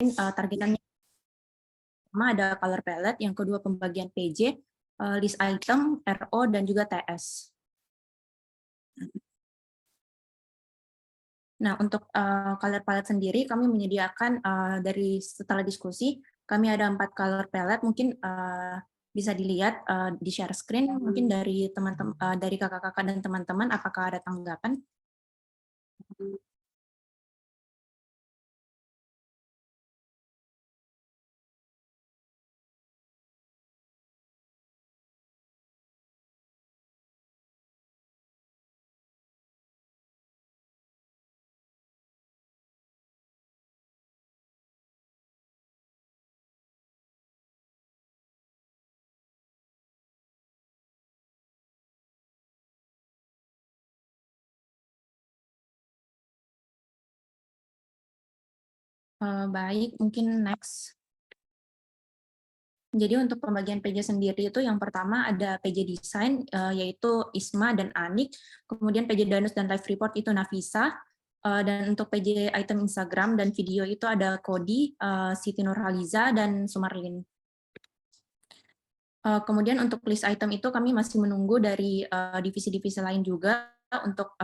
targetannya pertama ada color palette, yang kedua pembagian PJ, list item, RO, dan juga TS. Nah, untuk color palette sendiri kami menyediakan dari setelah diskusi, kami ada 4 color palette, mungkin bisa dilihat di share screen, mungkin dari teman-teman, dari kakak-kakak dan teman-teman, apakah ada tanggapan? Baik, mungkin next. Jadi untuk pembagian PJ sendiri itu yang pertama ada PJ Design, yaitu Isma dan Anik, kemudian PJ Danus dan Live Report itu Nafisa, dan untuk PJ item Instagram dan video itu ada Kodi, Siti Nurhaliza, dan Sumarlin. Kemudian untuk list item itu kami masih menunggu dari divisi-divisi lain juga, untuk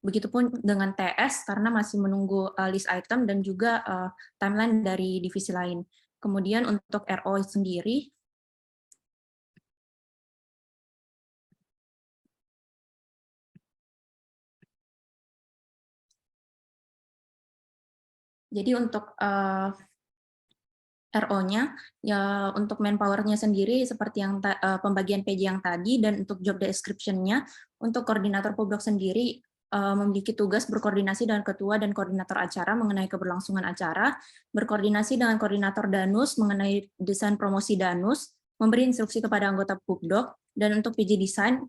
begitupun dengan TS karena masih menunggu list item dan juga timeline dari divisi lain. Kemudian untuk RO sendiri, jadi untuk RO-nya, ya untuk manpower-nya sendiri seperti yang pembagian PJ yang tadi, dan untuk job description-nya, untuk koordinator Publok sendiri memiliki tugas berkoordinasi dengan ketua dan koordinator acara mengenai keberlangsungan acara, berkoordinasi dengan koordinator Danus mengenai desain promosi Danus, memberi instruksi kepada anggota Pubdok, dan untuk PJ Design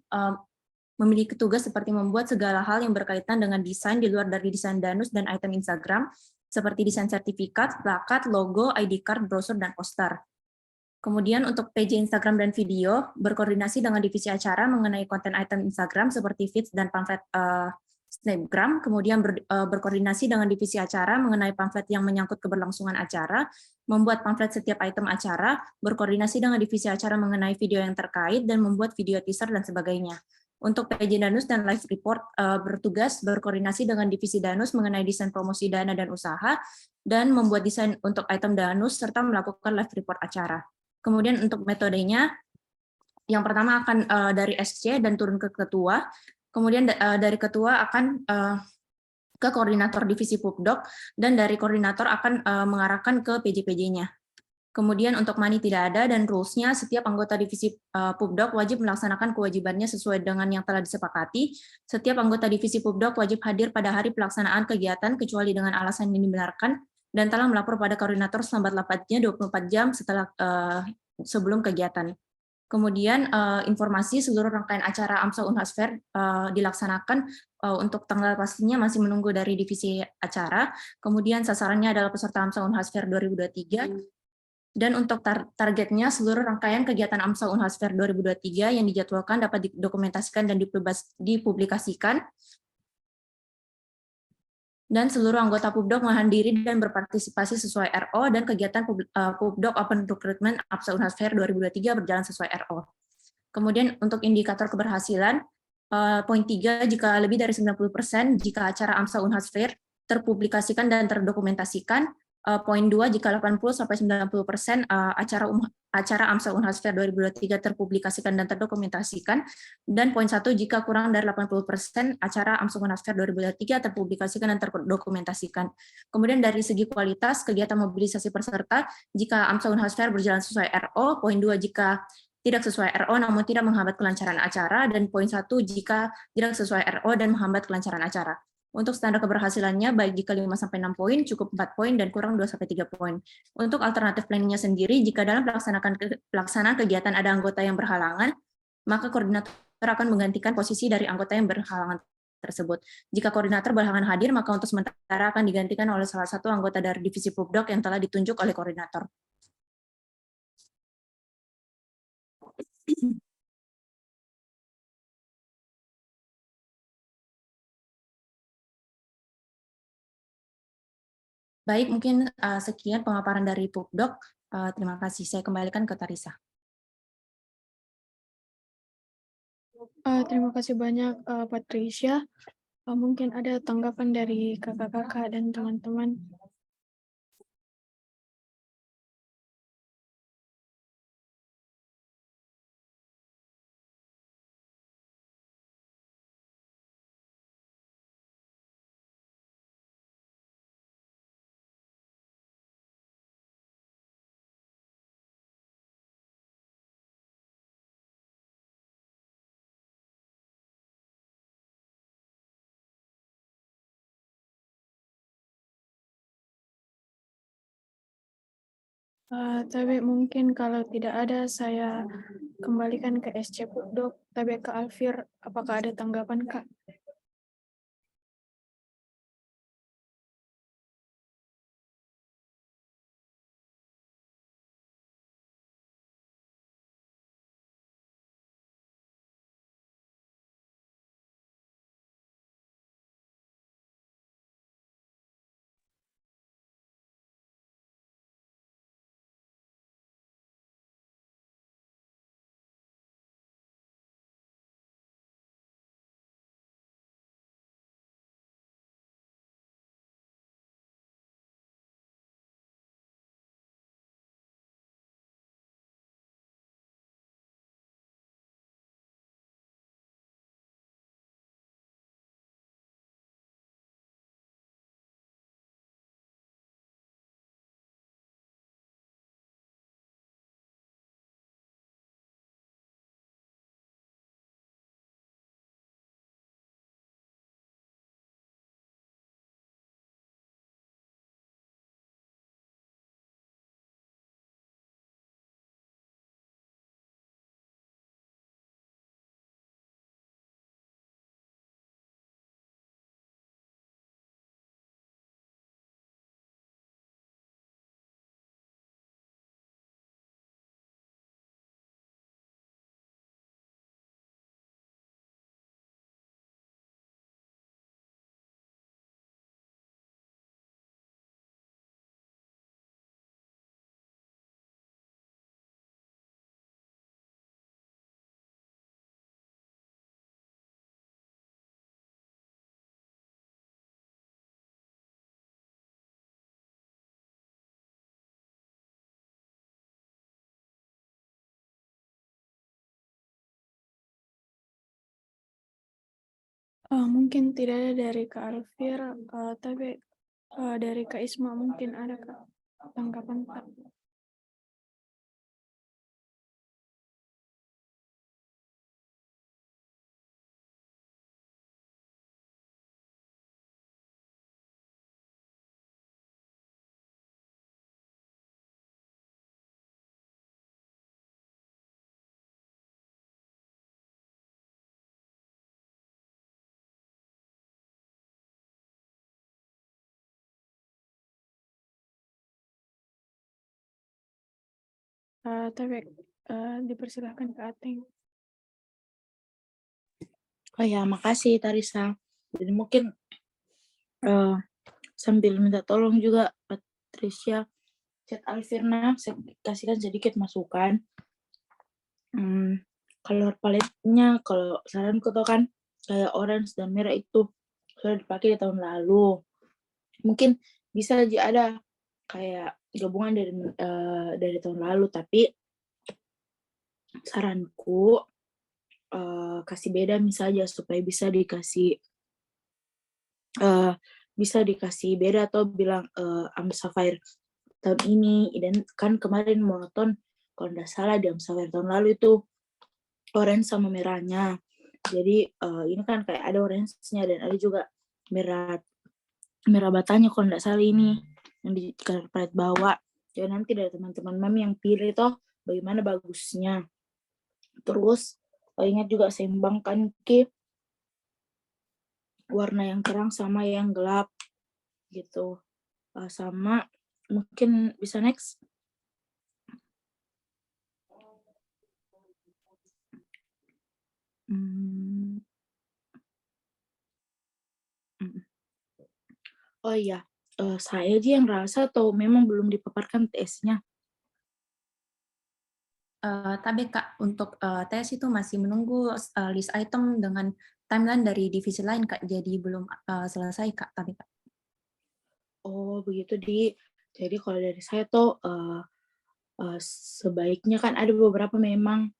memiliki tugas seperti membuat segala hal yang berkaitan dengan desain di luar dari desain Danus dan item Instagram, seperti desain sertifikat, plakat, logo, ID card, brosur, dan poster. Kemudian untuk PJ Instagram dan video, berkoordinasi dengan divisi acara mengenai konten item Instagram seperti feeds dan pamflet Snapgram, kemudian berkoordinasi dengan divisi acara mengenai pamflet yang menyangkut keberlangsungan acara, membuat pamflet setiap item acara, berkoordinasi dengan divisi acara mengenai video yang terkait, dan membuat video teaser dan sebagainya. Untuk PJ Danus dan Live Report bertugas berkoordinasi dengan divisi Danus mengenai desain promosi dana dan usaha, dan membuat desain untuk item Danus, serta melakukan live report acara. Kemudian untuk metodenya, yang pertama akan dari SC dan turun ke ketua, kemudian dari ketua akan ke koordinator divisi Pubdok, dan dari koordinator akan mengarahkan ke PJ-PJ-nya. Kemudian untuk money tidak ada, dan rules-nya setiap anggota divisi Pubdok wajib melaksanakan kewajibannya sesuai dengan yang telah disepakati. Setiap anggota divisi Pubdok wajib hadir pada hari pelaksanaan kegiatan kecuali dengan alasan yang dibenarkan, dan telah melapor pada koordinator selambat-lambatnya 24 jam setelah sebelum kegiatan. Kemudian informasi seluruh rangkaian acara AMSA Unhas Fair dilaksanakan untuk tanggal pastinya masih menunggu dari divisi acara. Kemudian sasarannya adalah peserta AMSA Unhas Fair 2023. Dan untuk targetnya, seluruh rangkaian kegiatan AMSA Unhas Fair 2023 yang dijadwalkan dapat didokumentasikan dan dipublikasikan, dan seluruh anggota Pubdok menghadiri dan berpartisipasi sesuai RO, dan kegiatan Pubdok Open Recruitment AMSA Unhas Fair 2023 berjalan sesuai RO. Kemudian untuk indikator keberhasilan, poin 3, jika lebih dari 90% jika acara AMSA Unhas Fair terpublikasikan dan terdokumentasikan. Poin 2, jika 80-90% acara AMSA Unhas Fair 2023 terpublikasikan dan terdokumentasikan. Dan poin 1, jika kurang dari 80% acara AMSA Unhas Fair 2023 terpublikasikan dan terdokumentasikan. Kemudian dari segi kualitas kegiatan mobilisasi peserta, jika AMSA Unhas Fair berjalan sesuai RO. Poin 2, jika tidak sesuai RO namun tidak menghambat kelancaran acara, dan poin 1, jika tidak sesuai RO dan menghambat kelancaran acara. Untuk standar keberhasilannya, baik jika 5-6 poin, cukup 4 poin, dan kurang 2-3 poin. Untuk alternatif planningnya sendiri, jika dalam pelaksanaan kegiatan ada anggota yang berhalangan, maka koordinator akan menggantikan posisi dari anggota yang berhalangan tersebut. Jika koordinator berhalangan hadir, maka untuk sementara akan digantikan oleh salah satu anggota dari divisi Pubdok yang telah ditunjuk oleh koordinator. Baik, mungkin sekian pemaparan dari Pupdok. Terima kasih. Saya kembalikan ke Tarisa. Terima kasih banyak Patricia. Mungkin ada tanggapan dari kakak-kakak dan teman-teman. Tapi mungkin kalau tidak ada, saya kembalikan ke SC Pupdok. Tapi ke Alfir, apakah ada tanggapan, Kak? Mungkin tidak ada dari Kak Alfir, tapi dari Kak Isma mungkin ada, Kak, tanggapan, Kak. Tapi dipersilahkan ke Ateng. Oh ya, makasih Tarisa. Jadi mungkin sambil minta tolong juga Patricia, chat Alvirna, saya kasihkan sedikit masukan. Color palette-nya, kalau saranku tuh kan kayak orange dan merah itu sudah dipakai di tahun lalu. Mungkin bisa aja ada kayak gabungan dari tahun lalu, tapi saranku kasih beda misalnya supaya bisa dikasih beda atau bilang Am Sapphire tahun ini, dan kan kemarin monoton kalau nggak salah di Am Sapphire tahun lalu itu orange sama merahnya. Jadi ini kan kayak ada orange-nya dan ada juga merah batanya kalau nggak salah ini yang di color palette bawah. Jadi nanti dari teman-teman mami yang pilih toh bagaimana bagusnya. Terus ingat juga seimbangkan ke warna yang terang sama yang gelap gitu. Sama mungkin bisa next. Oh iya, saya aja yang rasa atau memang belum dipaparkan TS-nya? Tapi Kak, untuk tes itu masih menunggu list item dengan timeline dari divisi lain Kak, jadi belum selesai Kak, tapi Kak. Oh begitu, jadi kalau dari saya tuh, sebaiknya kan ada beberapa memang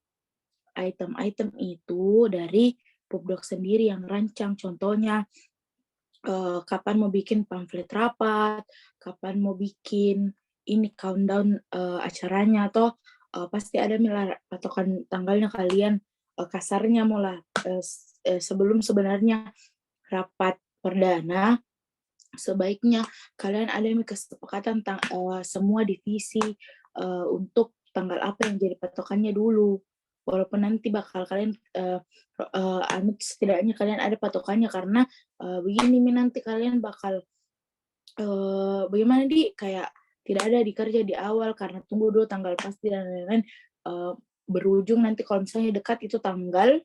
item-item itu dari Pupdok sendiri yang rancang. Contohnya, kapan mau bikin pamflet rapat, kapan mau bikin ini countdown, acaranya atau, pasti ada mila patokan tanggalnya kalian, kasarnya mulai sebelum sebenarnya rapat perdana, sebaiknya kalian ada kesepakatan semua divisi, untuk tanggal apa yang jadi patokannya dulu. Walaupun nanti bakal kalian, setidaknya kalian ada patokannya karena, begini nih nanti kalian bakal, bagaimana kayak tidak ada dikerja di awal karena tunggu dulu tanggal pasti dan lain-lain, berujung nanti kalau misalnya dekat itu tanggal,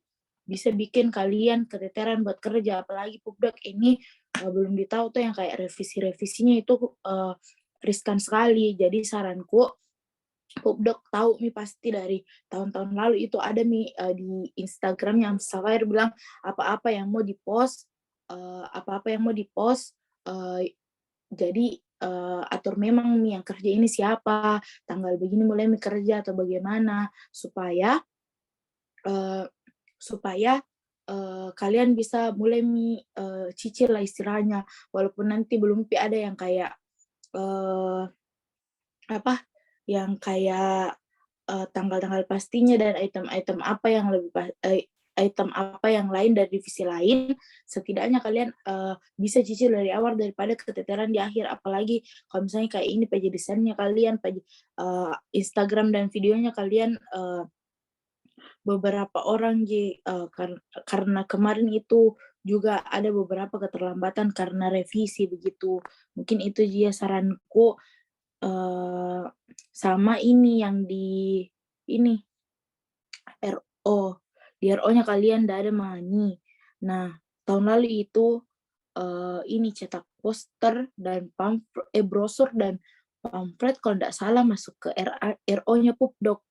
bisa bikin kalian keteteran buat kerja. Apalagi Pupdak ini, belum ditahu tuh yang kayak revisi-revisinya itu, riskan sekali. Jadi saranku, Pupdak tahu nih pasti dari tahun-tahun lalu itu ada nih, di Instagram yang Sapphire bilang apa-apa yang mau di-post, apa-apa yang mau di-post, jadi, atur memang nih yang kerja ini siapa, tanggal begini mulai kerja atau bagaimana, supaya, eee, supaya, kalian bisa mulai cicil lah istilahnya. Walaupun nanti belum ada yang kayak, eee, apa, yang kayak, tanggal-tanggal pastinya dan item-item apa yang item apa yang lain dari divisi lain, setidaknya kalian, bisa cicil dari awal daripada keteteran di akhir. Apalagi kalau misalnya kayak ini page desainnya kalian, Instagram dan videonya kalian, beberapa orang karena kemarin itu juga ada beberapa keterlambatan karena revisi begitu. Mungkin itu dia saranku, eee, sama ini yang di ini, RO. Di RO-nya kalian ndak ada money. Nah, tahun lalu itu, ini cetak poster dan brosur dan pamflet kalau ndak salah masuk ke RO-nya Pupdok.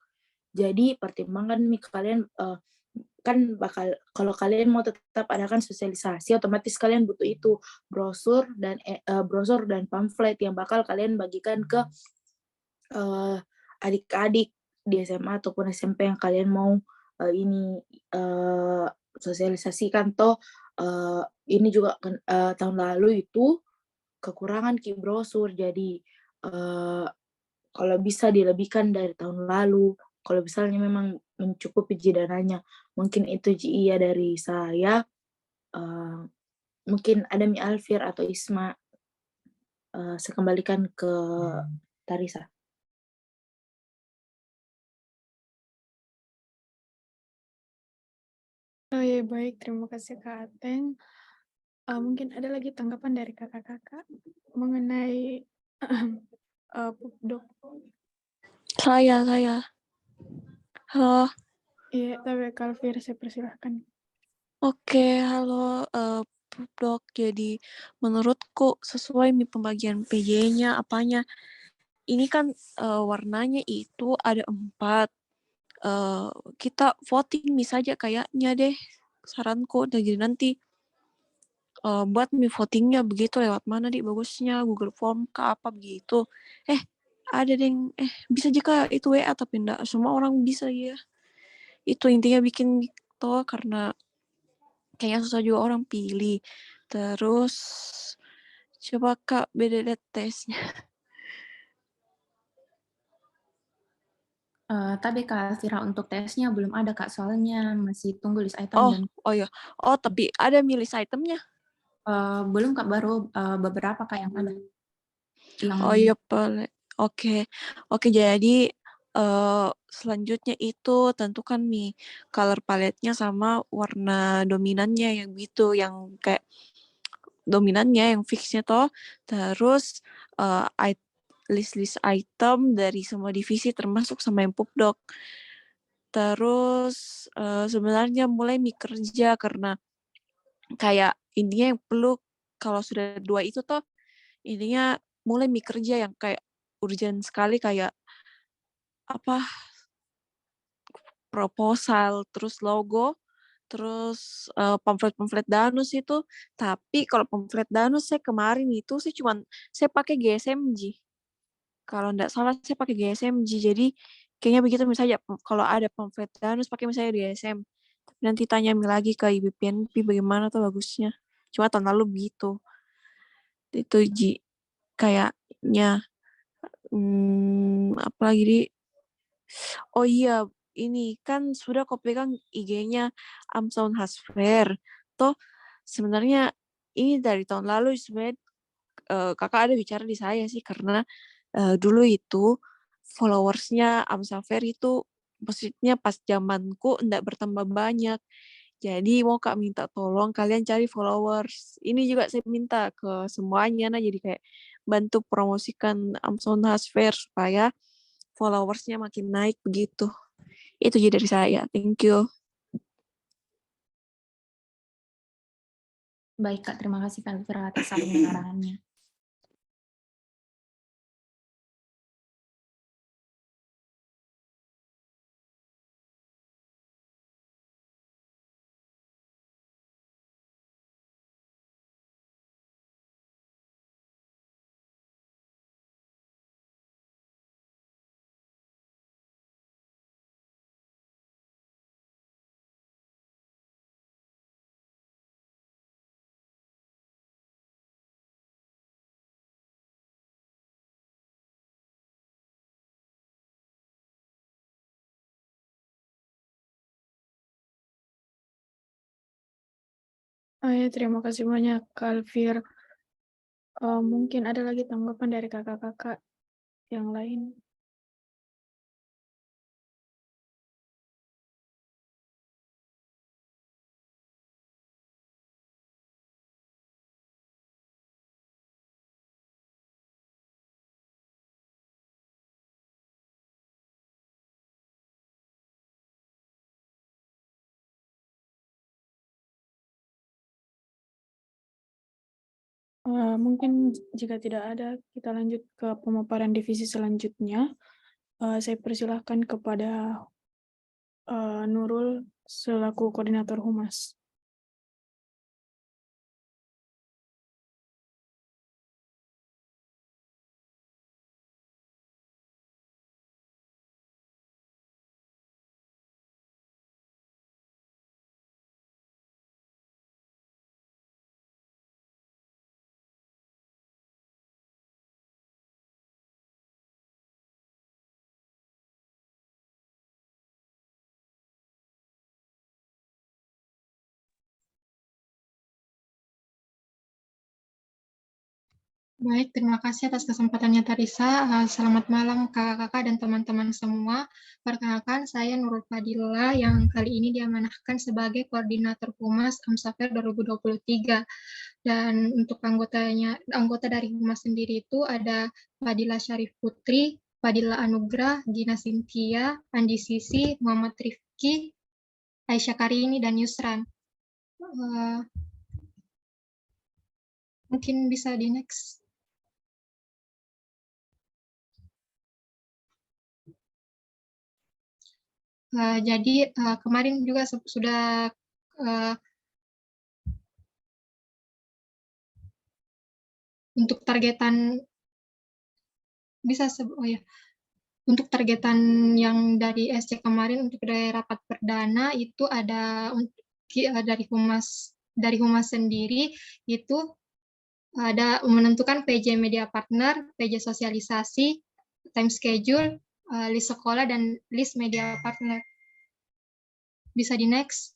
Jadi pertimbangkan nih kalian, kan bakal kalau kalian mau tetap adakan sosialisasi otomatis kalian butuh itu, brosur dan pamflet yang bakal kalian bagikan ke, eee, adik-adik di SMA ataupun SMP yang kalian mau, ini, eee, sosialisasikan toh, ini juga kan, tahun lalu itu kekurangan brosur jadi, eee kalau bisa dilebihkan dari tahun lalu, kalau misalnya memang mencukupi dananya. Mungkin itu iya dari saya, eee, mungkin ada Alfir atau Isma, saya kembalikan ke Tarisa. Oh ya baik, terima kasih Kak Ateng. Mungkin ada lagi tanggapan dari kakak-kakak mengenai Pupdok. Saya. Halo, Iya, tapi Kalvir saya persilahkan. oke, halo, Dok. Jadi menurutku sesuai nih pembagian PJ-nya, apanya. Ini kan warnanya itu ada 4. Kita voting nih saja kayaknya deh, saranku. Dan jadi nanti buat votingnya begitu lewat mana nih bagusnya, Google Form kah apa begitu. Ada deh, bisa juga itu WA tapi enggak semua orang bisa ya. Itu intinya bikin gitu karena kayaknya susah juga orang pilih. Terus coba Kak beda lihat tesnya. Tapi Kak Alfira untuk tesnya belum ada Kak, soalnya masih tunggu list item Oh, dan oh ya. Oh, tapi ada milih itemnya. belum Kak, baru beberapa Kak yang ada. Yang Oh iya, boleh. Oke. Oke, jadi selanjutnya itu tentukan nih color paletnya sama warna dominannya yang gitu, yang kayak dominannya yang fixnya toh. Terus eh, list-list item dari semua divisi termasuk sama yang Pupdok. Terus sebenarnya mulai kerja karena kayak intinya yang perlu kalau sudah 2 itu toh intinya mulai kerja yang kayak urgent sekali, kayak apa, proposal, terus logo, terus pamflet-pamflet danus itu. Tapi kalau pamflet danus saya kemarin itu saya pakai GSMG. Kalau nggak salah saya pakai GSMG. Jadi kayaknya begitu, misalnya kalau ada pamflet danus pakai misalnya DSM. Tapi nanti tanya lagi ke IBPNP bagaimana tuh bagusnya. Cuma tahun lalu begitu. Itu kayaknya apalagi oh iya, ini kan sudah kau pegang IG-nya Amsound Hasfair. Toh sebenarnya ini dari tahun lalu sebenarnya kakak ada bicara di saya sih, karena dulu itu followersnya Amsafir itu maksudnya pas zamanku enggak bertambah banyak. Jadi mau kak minta tolong kalian cari followers. Ini juga saya minta ke semuanya, nah jadi kayak bantu promosikan Amazon Has Fair supaya followersnya makin naik begitu. Itu jadi dari saya. Thank you. Baik Kak, terima kasih Kak Elvira atas saran arahannya. Oh ya, terima kasih banyak Kak Alfir. Mungkin ada lagi tanggapan dari kakak-kakak yang lain. Mungkin jika tidak ada, kita lanjut ke pemaparan divisi selanjutnya. Saya persilahkan kepada Nurul selaku koordinator humas. Baik, terima kasih atas kesempatannya Tarisa. Selamat malam kakak-kakak dan teman-teman semua. Perkenalkan, saya Nurul Fadila yang kali ini diamanahkan sebagai Koordinator Humas Amsafir 2023. Dan untuk anggota dari Humas sendiri itu ada Fadila Syarif Putri, Fadila Anugrah, Gina Sintia, Andi Sisi, Muhammad Rifki, Aisyah Karini, dan Yusran. Mungkin bisa di next. Jadi kemarin juga sudah untuk targetan untuk targetan yang dari SC kemarin untuk dari rapat perdana itu ada dari humas sendiri itu ada menentukan PJ media partner, PJ sosialisasi, time schedule, list sekolah dan list media partner. Bisa di next.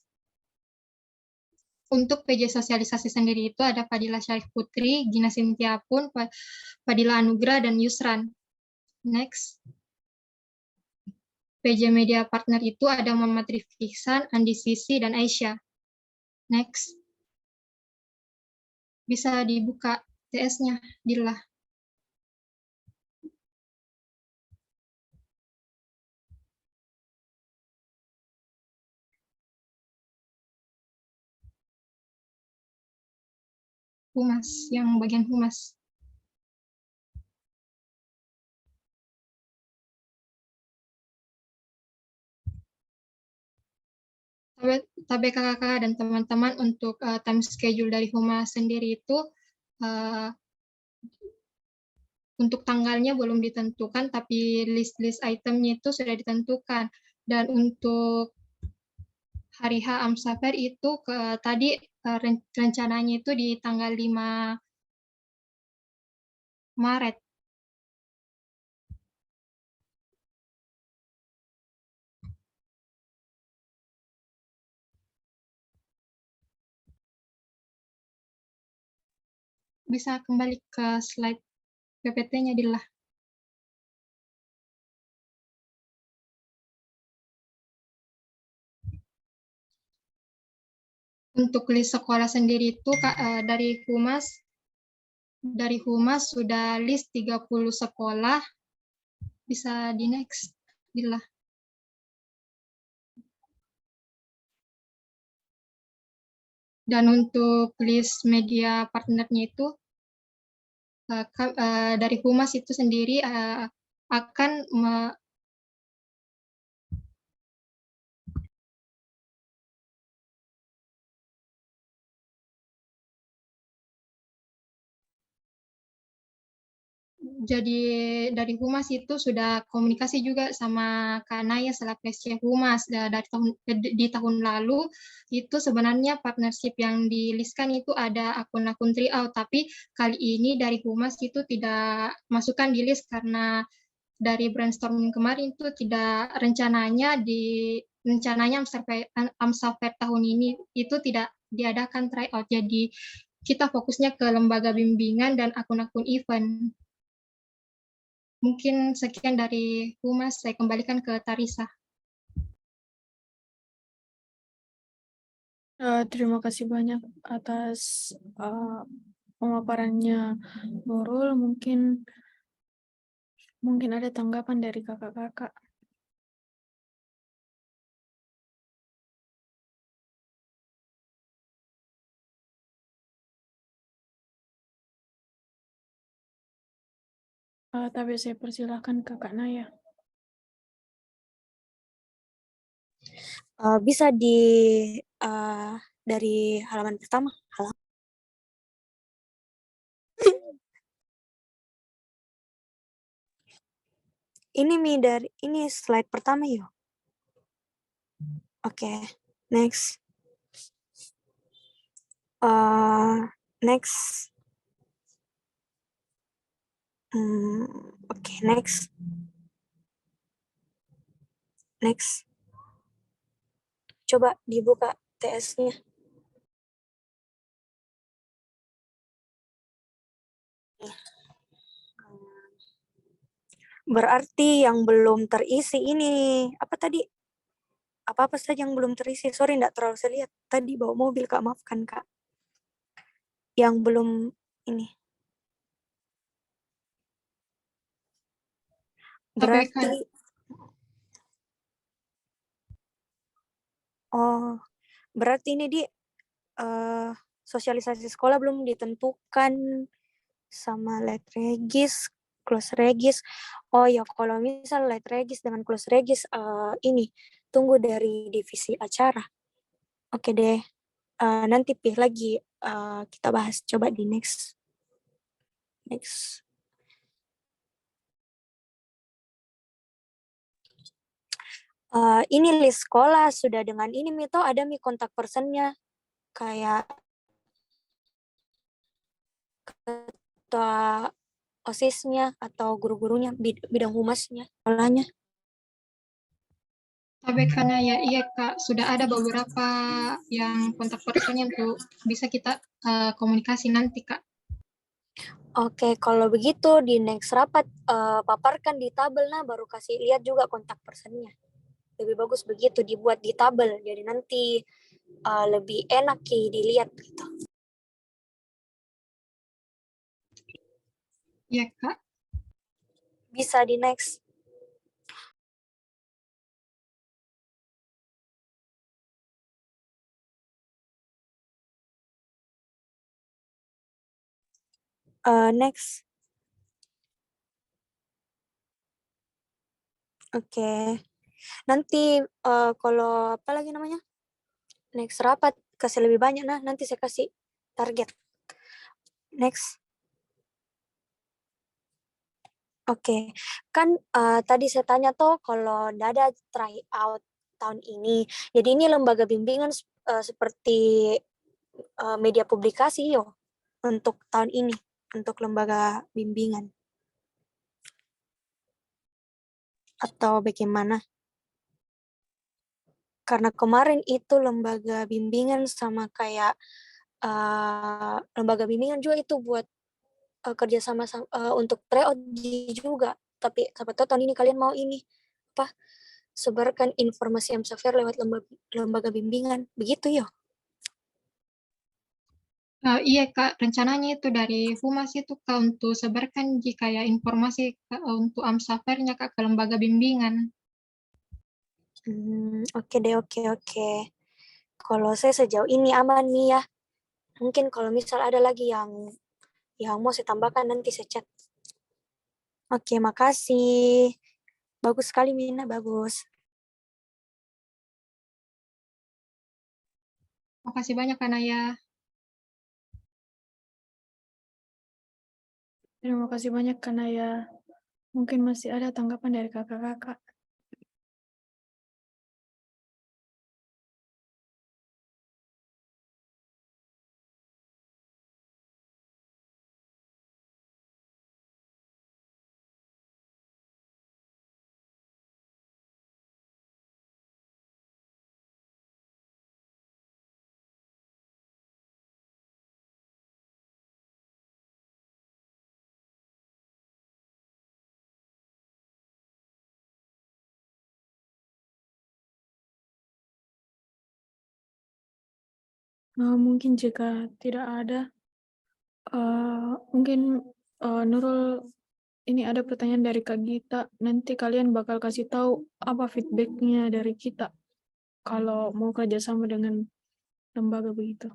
Untuk PJ sosialisasi sendiri itu ada Fadila Syarif Putri, Gina Sintia Pun, Fadila Anugrah, dan Yusran. Next. PJ media partner itu ada Muhammad Rifki Ihsan, Andi Sisi, dan Aisyah. Next. Bisa dibuka TS-nya, Dila. Humas, yang bagian humas. Tapi kakak dan teman-teman untuk time schedule dari Humas sendiri itu uh, untuk tanggalnya belum ditentukan, tapi list-list itemnya itu sudah ditentukan. Dan untuk hari H Amsafer itu tadi rencananya itu di tanggal 5 Maret. Bisa kembali ke slide PPT-nya, Dila. Untuk list sekolah sendiri itu dari Humas sudah list 30 sekolah. Bisa di next, Dila. Dan untuk list media partnernya itu dari Humas itu sendiri akan jadi dari Humas itu sudah komunikasi juga sama Kak Naya selaku SC Humas di tahun lalu itu sebenarnya partnership yang di-listkan itu ada akun-akun tryout, tapi kali ini dari Humas itu tidak masukkan di list karena dari brainstorming kemarin itu tidak rencananya Amsafer tahun ini itu tidak diadakan tryout, jadi kita fokusnya ke lembaga bimbingan dan akun-akun event. Mungkin sekian dari Humas, saya kembalikan ke Tarisa. Terima kasih banyak atas pemaparannya Nurul. Mungkin ada tanggapan dari kakak-kakak. Tapi saya persilahkan Kakak Naya. Bisa dari halaman pertama. Ini slide pertama yuk. Oke, next. Next. Oke, next. Next. Coba dibuka TS-nya. Berarti yang belum terisi ini, apa tadi? Apa-apa saja yang belum terisi. Sorry, enggak terlalu saya lihat. Tadi bawa mobil, Kak. Maafkan, Kak. Yang belum ini. Berarti, berarti ini sosialisasi sekolah belum ditentukan sama let regis, close regis. Oh ya, kalau misal let regis dengan close regis ini tunggu dari divisi acara. Oke deh, nanti pilih lagi kita bahas. Coba di next. Ini list sekolah sudah dengan ini Mito, ada kontak personnya kayak ketua OSIS-nya atau guru-gurunya, bidang humasnya, sekolahnya. Tapi karena ya iya Kak, sudah ada beberapa yang kontak personnya untuk bisa kita komunikasi nanti Kak. Oke, kalau begitu di next rapat paparkan di tabel, nah baru kasih lihat juga kontak personnya. Lebih bagus begitu dibuat di tabel, jadi nanti lebih enak dilihat gitu. Iya Kak. Bisa di next. Next. Oke. Nanti kalau apa lagi namanya? next rapat kasih lebih banyak, nah nanti saya kasih target. Next. Oke, kan tadi saya tanya tuh kalau nggak ada tryout tahun ini, jadi ini lembaga bimbingan seperti media publikasi yo untuk tahun ini, untuk lembaga bimbingan. Atau bagaimana? Karena kemarin itu lembaga bimbingan sama kayak lembaga bimbingan juga itu buat kerjasama untuk tryout juga. Tapi siapa tahu tahun ini kalian mau ini apa sebarkan informasi Amsafair lewat lembaga bimbingan, begitu ya? Iya Kak, rencananya itu dari Humas itu Kak untuk sebarkan jika ya informasi Kak, untuk Amsafairnya Kak ke lembaga bimbingan. Oke deh, oke. Kalau saya sejauh ini aman nih ya. Mungkin kalau misal ada lagi yang mau saya tambahkan nanti saya chat. Oke, makasih. Bagus sekali Mina, bagus. Makasih banyak Kak Naya. Terima kasih banyak karena ya mungkin masih ada tanggapan dari kakak-kakak. Mungkin jika tidak ada, mungkin Nurul, ini ada pertanyaan dari Kak Gita. Nanti kalian bakal kasih tahu apa feedbacknya dari kita kalau mau kerjasama dengan lembaga begitu.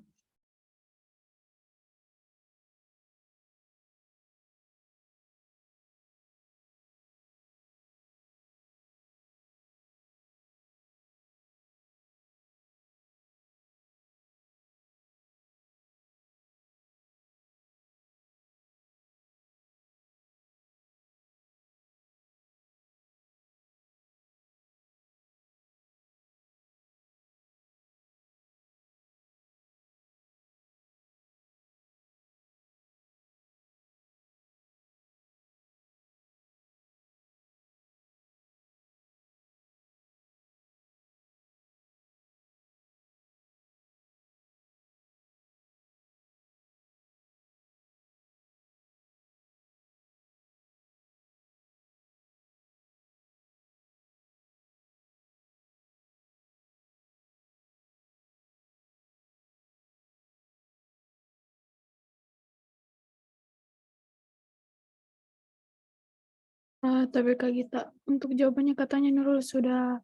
Tapi Kak Gita, untuk jawabannya katanya Nurul sudah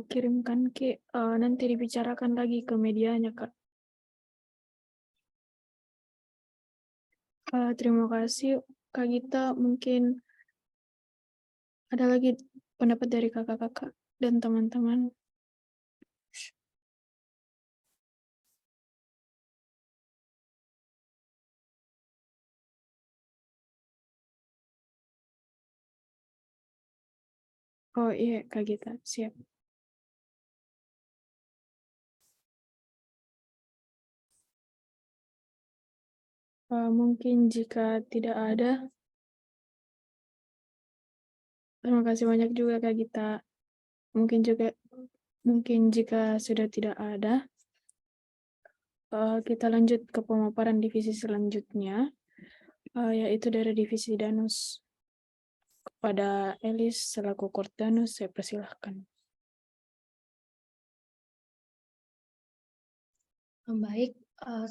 kirimkan ke nanti dibicarakan lagi ke medianya Kak. Terima kasih Kak Gita, mungkin ada lagi pendapat dari kakak-kakak dan teman-teman. Oh iya Kak Gita, siap. Mungkin jika tidak ada, terima kasih banyak juga Kak Gita. Mungkin jika sudah tidak ada, kita lanjut ke pemaparan divisi selanjutnya, yaitu dari divisi Danus. Kepada Elis selaku Kordanus, saya persilahkan. Baik,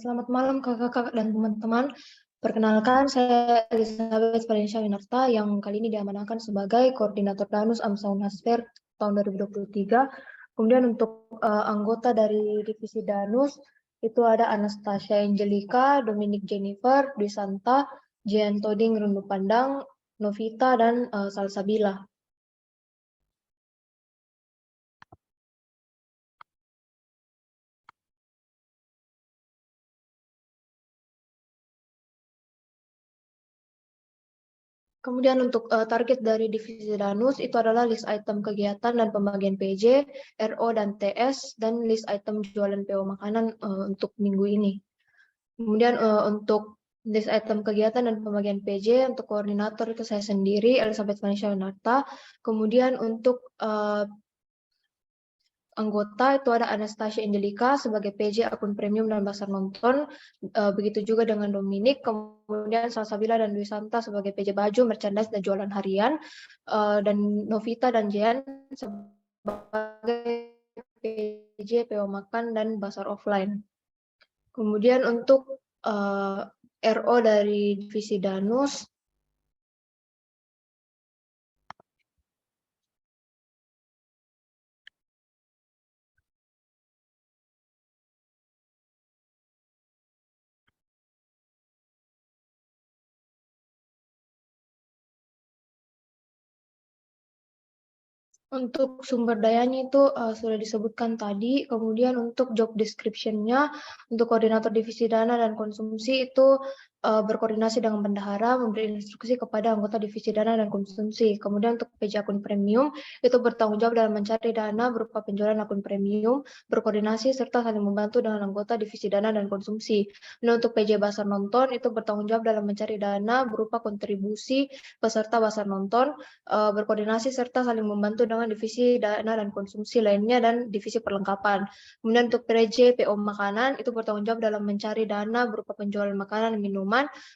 selamat malam kakak-kakak dan teman-teman. Perkenalkan, saya Elizabeth Valencia Winarta yang kali ini diamanahkan sebagai Koordinator Danus AMSA Unhasfer tahun 2023. Kemudian untuk anggota dari Divisi Danus, itu ada Anastasia Angelica, Dominic Jennifer, Dwi Santa, Jian Toding Rundu Pandang, Novita, dan Salsabila. Kemudian untuk target dari divisi Danus itu adalah list item kegiatan dan pembagian PJ, RO dan TS, dan list item jualan PO makanan untuk minggu ini. Kemudian untuk list item kegiatan dan pembagian PJ untuk koordinator itu saya sendiri, Elizabeth Vanisha Winarta. Kemudian untuk anggota itu ada Anastasia Indelika sebagai PJ akun premium dan basar nonton, begitu juga dengan Dominic, kemudian Salsabila dan Dwi Santa sebagai PJ baju, merchandise dan jualan harian, dan Novita dan Jean sebagai PJ PO makan dan basar offline. Kemudian untuk RO dari divisi Danus untuk sumber dayanya itu sudah disebutkan tadi. Kemudian untuk job description-nya, untuk koordinator divisi dana dan konsumsi itu berkoordinasi dengan bendahara, memberi instruksi kepada anggota divisi dana dan konsumsi. Kemudian untuk PJ akun premium, itu bertanggung jawab dalam mencari dana berupa penjualan akun premium, berkoordinasi serta saling membantu dengan anggota divisi dana dan konsumsi. Dan untuk PJ basar nonton, itu bertanggung jawab dalam mencari dana berupa kontribusi peserta basar nonton, berkoordinasi serta saling membantu dengan divisi dana dan konsumsi lainnya dan divisi perlengkapan. Kemudian untuk PJ PO makanan itu bertanggung jawab dalam mencari dana berupa penjualan makanan dan minuman,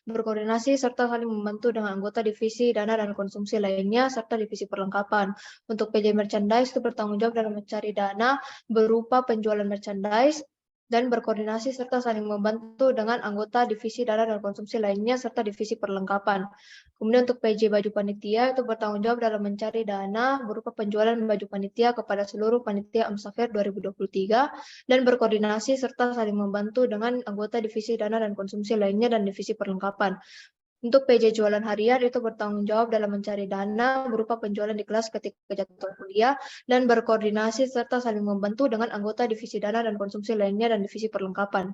berkoordinasi serta saling membantu dengan anggota divisi dana dan konsumsi lainnya serta divisi perlengkapan. Untuk PJ merchandise itu bertanggung jawab dalam mencari dana berupa penjualan merchandise dan berkoordinasi serta saling membantu dengan anggota divisi dana dan konsumsi lainnya serta divisi perlengkapan. Kemudian untuk PJ baju panitia itu bertanggung jawab dalam mencari dana berupa penjualan baju panitia kepada seluruh panitia AMSA Fair 2023 dan berkoordinasi serta saling membantu dengan anggota divisi dana dan konsumsi lainnya dan divisi perlengkapan. Untuk PJ jualan harian itu bertanggung jawab dalam mencari dana berupa penjualan di kelas ketika jadwal kuliah dan berkoordinasi serta saling membantu dengan anggota divisi dana dan konsumsi lainnya dan divisi perlengkapan.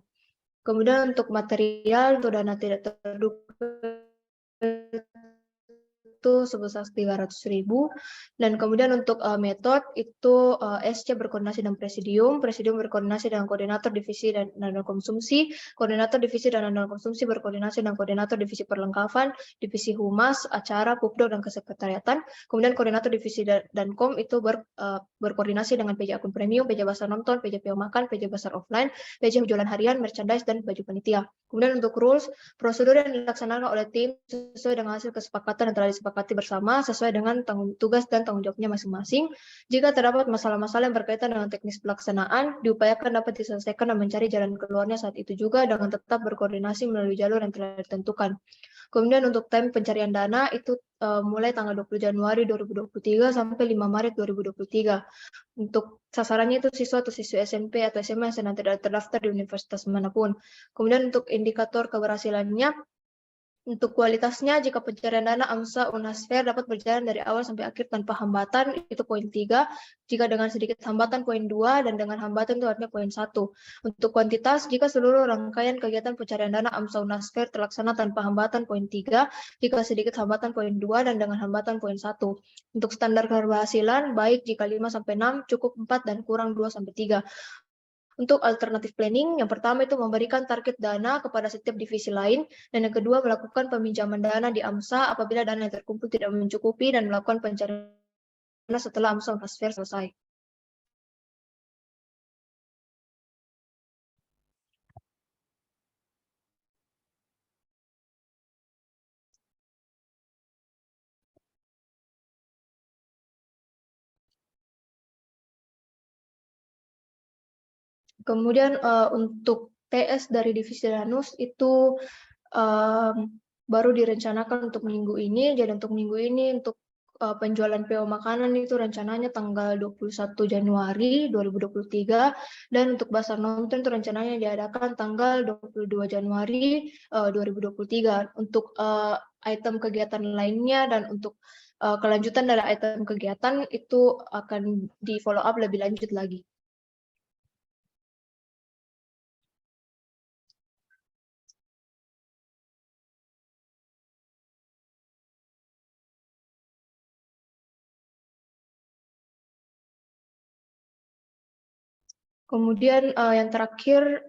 Kemudian untuk material untuk dana tidak terduga itu sebesar 300.000, dan kemudian untuk metode itu SC berkoordinasi dengan presidium, presidium berkoordinasi dengan koordinator divisi dan konsumsi, koordinator divisi dan konsumsi berkoordinasi dengan koordinator divisi perlengkapan, divisi humas, acara, pupdo dan kesekretariatan, kemudian koordinator divisi dan kom itu berkoordinasi dengan PJ akun premium, PJ basar nonton, PJ PO makan, PJ basar offline, PJ jualan harian, merchandise dan baju panitia. Kemudian untuk rules, prosedur yang dilaksanakan oleh tim sesuai dengan hasil kesepakatan yang telah disepakati bersama sesuai dengan tugas dan tanggung jawabnya masing-masing. Jika terdapat masalah-masalah yang berkaitan dengan teknis pelaksanaan, diupayakan dapat diselesaikan dan mencari jalan keluarnya saat itu juga dengan tetap berkoordinasi melalui jalur yang telah ditentukan. Kemudian untuk time pencarian dana itu mulai tanggal 20 Januari 2023 sampai 5 Maret 2023. Untuk sasarannya itu siswa atau siswi SMP atau SMA yang sedang tidak terdaftar di universitas manapun. Kemudian untuk indikator keberhasilannya, untuk kualitasnya, jika pencarian dana AMSA Unhasfer dapat berjalan dari awal sampai akhir tanpa hambatan, itu poin 3. Jika dengan sedikit hambatan, poin 2. Dan dengan hambatan itu artinya poin 1. Untuk kuantitas, jika seluruh rangkaian kegiatan pencarian dana AMSA Unhasfer terlaksana tanpa hambatan, poin 3. Jika sedikit hambatan, poin 2. Dan dengan hambatan, poin 1. Untuk standar keberhasilan, baik jika 5-6, cukup 4, dan kurang 2-3. Untuk alternatif planning, yang pertama itu memberikan target dana kepada setiap divisi lain, dan yang kedua melakukan peminjaman dana di AMSA apabila dana yang terkumpul tidak mencukupi dan melakukan pencarian dana setelah AMSA transfer selesai. Kemudian untuk TS dari divisi Danus itu baru direncanakan untuk minggu ini. Jadi untuk minggu ini untuk penjualan PO makanan itu rencananya tanggal 21 Januari 2023 dan untuk basar nonton itu rencananya diadakan tanggal 22 Januari 2023. Untuk item kegiatan lainnya dan untuk kelanjutan dari item kegiatan itu akan di follow up lebih lanjut lagi. Kemudian yang terakhir,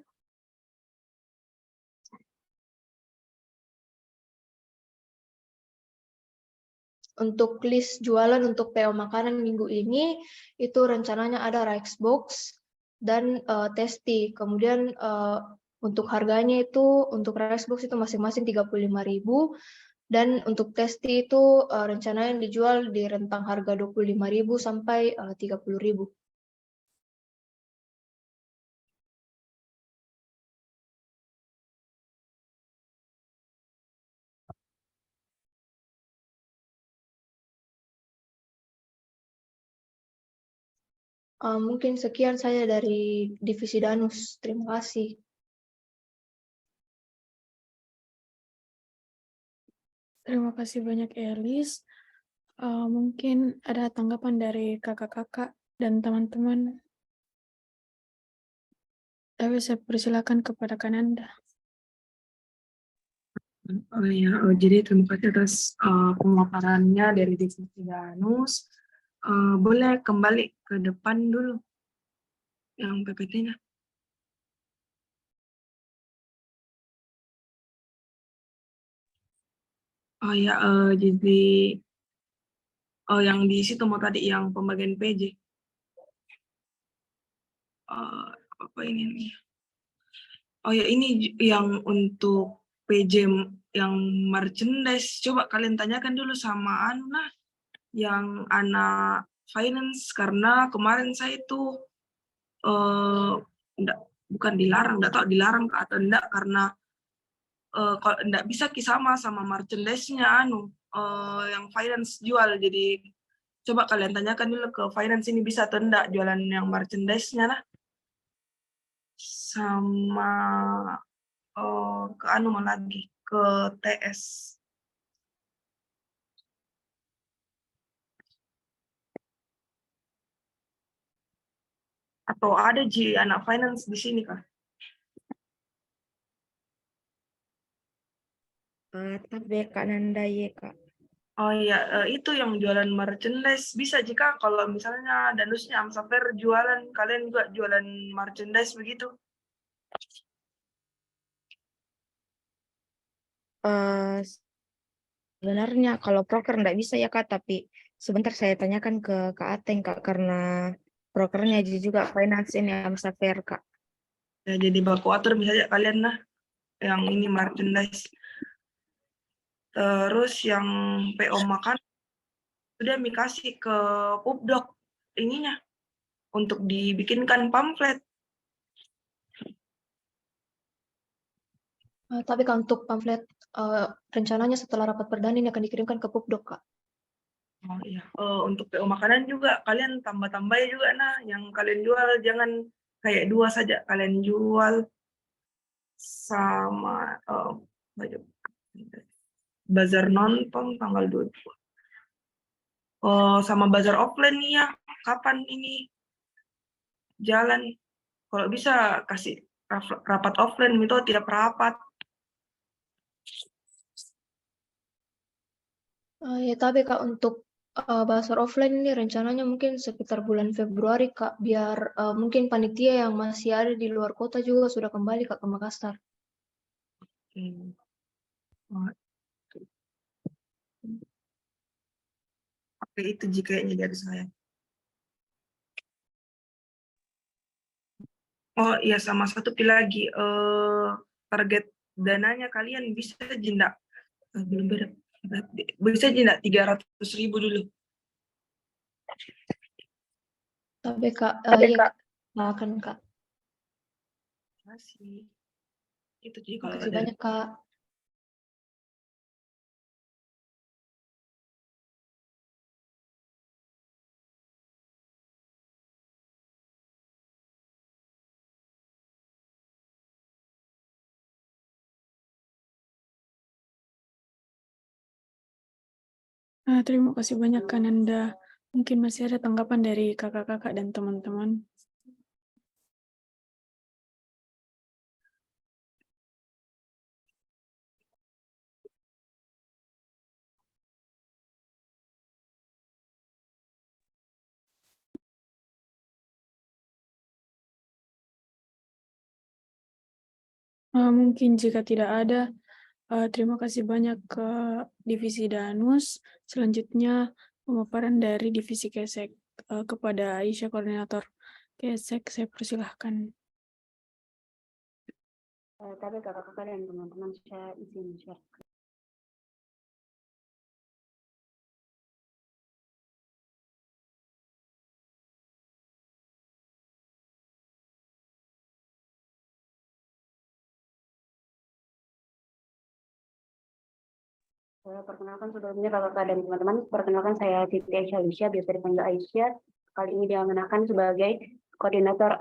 untuk list jualan untuk PO makanan minggu ini, itu rencananya ada rice box dan testi. Kemudian untuk harganya itu, untuk rice box itu masing-masing 35.000, dan untuk testi itu rencananya dijual di rentang harga 25.000 sampai 30.000. Mungkin sekian saya dari Divisi Danus. Terima kasih. Terima kasih banyak Elis. Mungkin ada tanggapan dari kakak-kakak dan teman-teman. Tapi saya persilakan kepada Kananda. Oh iya, jadi terima kasih atas pemaparannya dari Divisi Danus. Boleh kembali ke depan dulu yang PPT-nya. Oh ya, jadi yang di situ mau tadi yang pembagian PJ. Apa ini nih? Oh ya, ini yang untuk PJ yang merchandise. Coba kalian tanyakan dulu sama Ana yang anak finance, karena kemarin saya itu bukan dilarang, enggak tahu dilarang atau enggak, karena kalau enggak bisa sama merchandise-nya yang finance jual. Jadi coba kalian tanyakan dulu ke finance ini bisa atau enggak jualan yang merchandise-nya lah. Sama ke lagi ke TS. Atau ada anak finance di sini kah? Tapi Kak Nanda ya Kak. Oh iya, itu yang jualan merchandise. Bisa jika kalau misalnya Danusnya Amsafer jualan, kalian juga jualan merchandise begitu? Sebenarnya kalau proker nggak bisa ya Kak, tapi sebentar saya tanyakan ke Kak Ateng Kak, karena prokernya juga finance ini Amsafer Kak. Ya, jadi baku atur bisa aja kalian lah yang ini merchandise. Terus yang PO makan sudah kasih ke Pupdok ininya untuk dibikinkan pamflet. Tapi Kak, untuk pamflet rencananya setelah rapat perdana ini akan dikirimkan ke Pupdok, Kak. Oh iya, untuk PO makanan juga kalian tambah-tambah juga yang kalian jual, jangan kayak 2 saja kalian jual. Sama bazar nonton tanggal 22. Sama bazar offline nih ya, kapan ini jalan? Kalau bisa kasih rapat offline itu tidak rapat. Ya, tapi Kak, untuk bazar offline ini rencananya mungkin sekitar bulan Februari, Kak, biar mungkin panitia yang masih ada di luar kota juga sudah kembali, Kak, ke Makassar. Oke, itu kayaknya dari saya. Oh iya, sama satu lagi, target dananya kalian bisa jendak belum beda, bisa jendak 300.000 dulu. Tapi Kak, iya, Kak, akan Kak. Terima kasih. Itu jadi Terima kalau kasih ada banyak, Kak. Terima kasih banyak Kananda. Mungkin masih ada tanggapan dari kakak-kakak dan teman-teman. Mungkin jika tidak ada, terima kasih banyak ke Divisi Danus. Selanjutnya pemaparan dari Divisi Kesek kepada Aisyah, Koordinator Kesek. Saya persilahkan. Tapi kakak-kakak dan teman-teman saya izin share. Perkenalkan sebelumnya kakak-kakak dan teman-teman, perkenalkan saya Siti Aisyah, biasa dipanggil Aisyah. Kali ini diamanahkan sebagai koordinator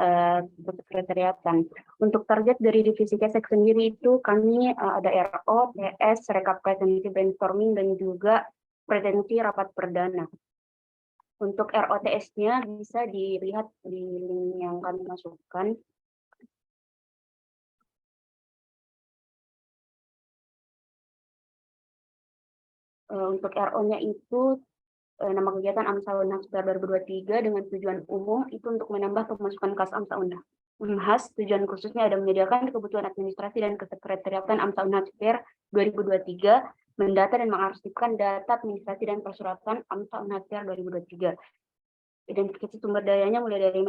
sekretariatan. Untuk target dari divisi Kesek sendiri itu kami ada RO, TS, rekap presensi brainstorming, dan juga presensi rapat perdana. Untuk ROTS-nya bisa dilihat di link yang kami masukkan. Untuk RO-nya itu nama kegiatan AMSA Unhas 2023 dengan tujuan umum itu untuk menambah pemasukan kas AMSA Unhas. Tujuan khususnya ada menyediakan kebutuhan administrasi dan kesekretariatan AMSA Unhas 2023, mendata dan mengarsipkan data administrasi dan persuratan AMSA Unhas 2023. Identifikasi sumber dayanya mulai dari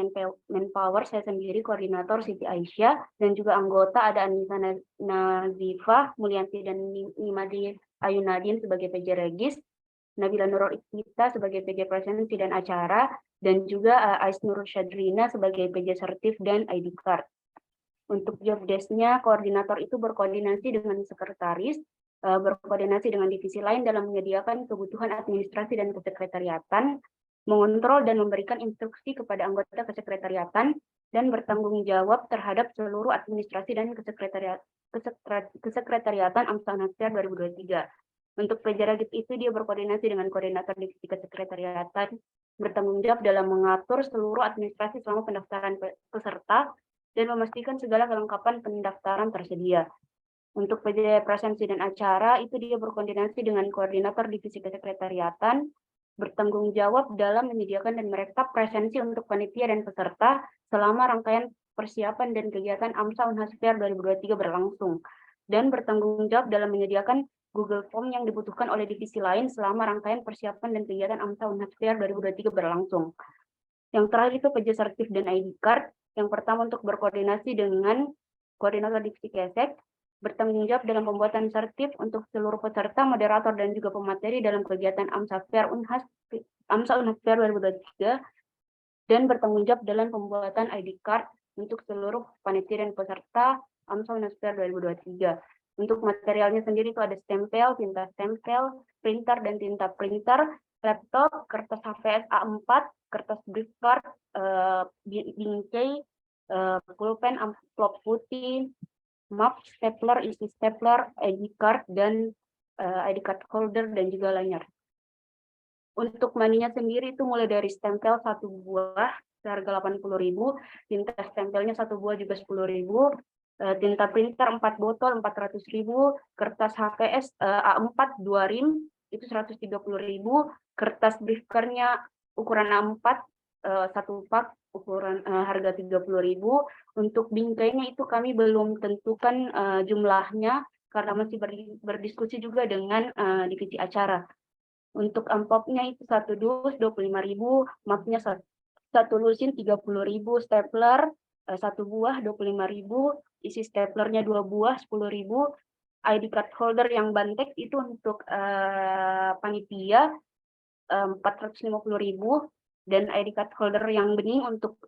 manpower, saya sendiri koordinator Siti Aisyah, dan juga anggota ada Anissa Nazifah, Mulyanti dan Nimadi Ayunadin sebagai PJ Regis, Nabila Nurul Iftita sebagai PJ Presensi dan Acara, dan juga Ais Nurul Syadrina sebagai PJ Sertif dan ID Card. Untuk job desk-nya, koordinator itu berkoordinasi dengan sekretaris, berkoordinasi dengan divisi lain dalam menyediakan kebutuhan administrasi dan kesekretariatan, mengontrol dan memberikan instruksi kepada anggota kesekretariatan, dan bertanggung jawab terhadap seluruh administrasi dan kesekretariatan AMSA Unhas 2023. Untuk PJ Regis itu dia berkoordinasi dengan koordinator divisi kesekretariatan, bertanggung jawab dalam mengatur seluruh administrasi selama pendaftaran peserta dan memastikan segala kelengkapan pendaftaran tersedia. Untuk PJ Presensi dan Acara itu dia berkoordinasi dengan koordinator divisi kesekretariatan, bertanggung jawab dalam menyediakan dan merekap presensi untuk panitia dan peserta selama rangkaian persiapan dan kegiatan AMSA Unhas 2023 berlangsung, dan bertanggung jawab dalam menyediakan Google Form yang dibutuhkan oleh divisi lain selama rangkaian persiapan dan kegiatan AMSA Unhas 2023 berlangsung. Yang terakhir itu PJ Sertif dan ID Card. Yang pertama untuk berkoordinasi dengan koordinator divisi Kesek, bertanggung jawab dalam pembuatan sertif untuk seluruh peserta, moderator, dan juga pemateri dalam kegiatan AMSA Unhas 2023, dan bertanggung jawab dalam pembuatan ID card untuk seluruh panitia dan peserta AMSA Unhas 2023. Untuk materialnya sendiri itu ada stempel, tinta stempel, printer dan tinta printer, laptop, kertas HVS A4, kertas brief card, bingkai, pulpen, amplop putih, map, stapler, isi stapler, ID card, dan ID card holder, dan juga lanyar. Untuk money-nya sendiri itu mulai dari stempel 1 buah seharga 80.000, tinta stempelnya 1 buah juga 10.000, tinta printer 4 botol 400.000, kertas HVS A4 2 rim itu 130.000, kertas brief card-nya ukuran A4 1 pak ukuran harga 30.000. Untuk bingkainya itu kami belum tentukan jumlahnya karena masih berdiskusi juga dengan divisi acara. Untuk amplopnya itu 1 dus 25.000, mapnya 1 lusin 30.000, stapler 1 buah 25.000, isi staplernya 2 buah 10.000, ID card holder yang bantek itu untuk panitia 450.000, dan ID card holder yang bening untuk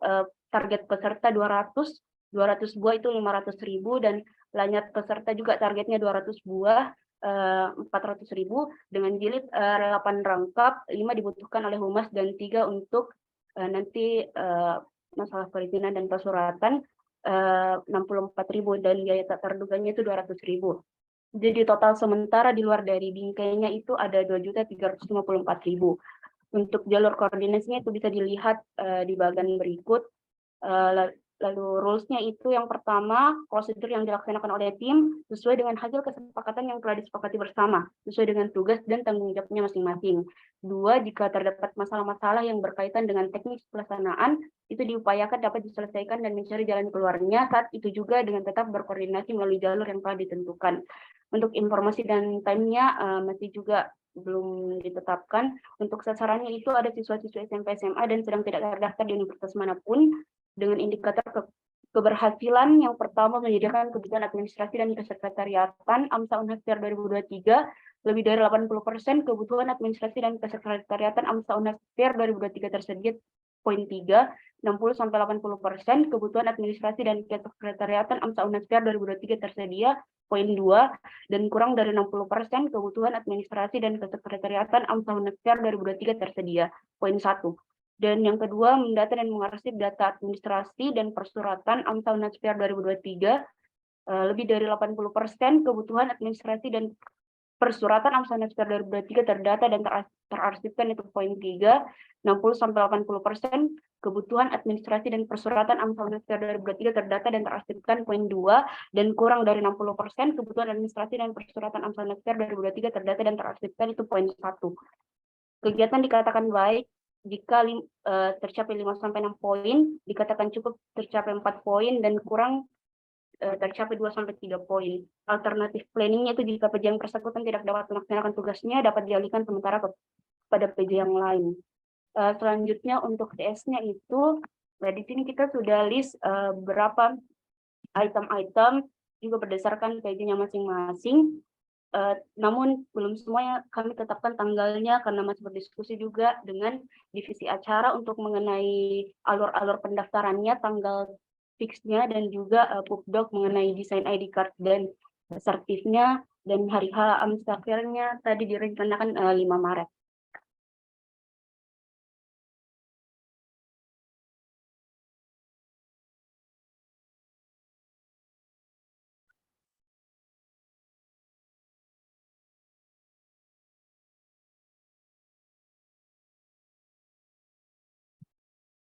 target peserta 200 buah itu 500.000, dan lanyard peserta juga targetnya 200 buah 400.000, dengan jilid 8 rangkap, 5 dibutuhkan oleh humas dan 3 untuk nanti masalah perizinan dan persuratan 64.000, dan biaya tak terduganya itu 200.000. Jadi total sementara di luar dari bingkainya itu ada 2.354.000. Untuk jalur koordinasinya itu bisa dilihat di bagian berikut. Lalu rules-nya itu yang pertama, prosedur yang dilaksanakan oleh tim sesuai dengan hasil kesepakatan yang telah disepakati bersama, sesuai dengan tugas dan tanggung jawabnya masing-masing. 2, jika terdapat masalah-masalah yang berkaitan dengan teknis pelaksanaan, itu diupayakan dapat diselesaikan dan mencari jalan keluarnya, saat itu juga dengan tetap berkoordinasi melalui jalur yang telah ditentukan. Untuk informasi dan time-nya masih juga belum ditetapkan. Untuk sasarannya itu ada siswa-siswa SMP SMA dan sedang tidak terdaftar di universitas manapun, dengan indikator keberhasilan yang pertama menyediakan kebutuhan administrasi dan kesekretariatan AMSA Unhasper 2023 lebih dari 80% kebutuhan administrasi dan kesekretariatan AMSA Unhasper 2023 tersedia. Poin 3, 60-80% kebutuhan administrasi dan kesekretariatan AMSA Unhasper 2023 tersedia. Poin 2, dan kurang dari 60% kebutuhan administrasi dan kesekretariatan AMSA Unhasper 2023 tersedia. Poin 1. Dan yang kedua, mendata dan mengarsip data administrasi dan persuratan AMSA Unhasper 2023 lebih dari 80% kebutuhan administrasi dan persuratan AMSA Unhasper 2023 terdata dan terarsipkan, itu poin 3. 60-80% kebutuhan administrasi dan persuratan AMSA Unhasper 2023 terdata dan terarsipkan, poin 2. Dan kurang dari 60% kebutuhan administrasi dan persuratan AMSA Unhasper 2023 terdata dan terarsipkan, itu poin 1. Kegiatan dikatakan baik jika tercapai 5-6 poin, dikatakan cukup tercapai 4 poin, dan kurang tercapai 2-3 poin. Alternatif planningnya itu jika PJ yang bersangkutan tidak dapat melaksanakan tugasnya, dapat dialihkan sementara kepada PJ yang lain. Selanjutnya untuk TS-nya itu, di sini kita sudah list berapa item-item, juga berdasarkan PJ-nya masing-masing. Namun belum semuanya kami tetapkan tanggalnya karena masih berdiskusi juga dengan divisi acara untuk mengenai alur-alur pendaftarannya, tanggal fixnya, dan juga Pupdoc mengenai desain ID card dan sertifnya, dan hari H AMSA-nya tadi direncanakan 5 Maret.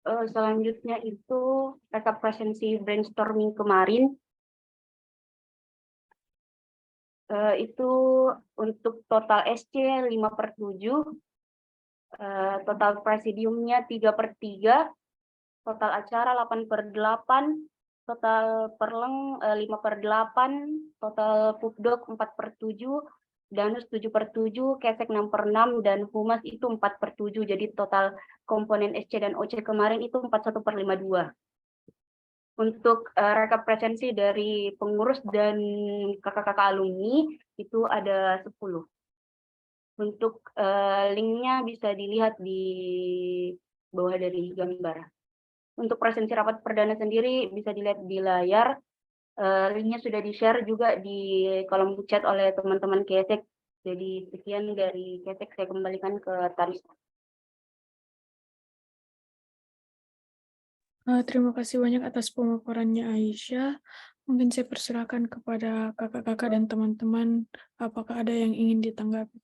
Selanjutnya itu rekap presensi brainstorming kemarin. Itu untuk total SC 5/7, total presidiumnya 3/3, total acara 8/8, total perleng 5/8, total Pupdoc 4/7, Danus 7/7, Kesek 6/6, dan Humas itu 4/7. Jadi total komponen SC dan OC kemarin itu 41/52. Untuk rekap presensi dari pengurus dan kakak-kakak alumni itu ada 10. Untuk linknya bisa dilihat di bawah dari gambar. Untuk presensi rapat perdana sendiri bisa dilihat di layar. Linknya sudah di-share juga di kolom chat oleh teman-teman Kesek. Jadi sekian dari Kesek, saya kembalikan ke Tarisa. Terima kasih banyak atas pemaparannya Aisyah. Mungkin saya persilakan kepada kakak-kakak dan teman-teman, apakah ada yang ingin ditanggapi?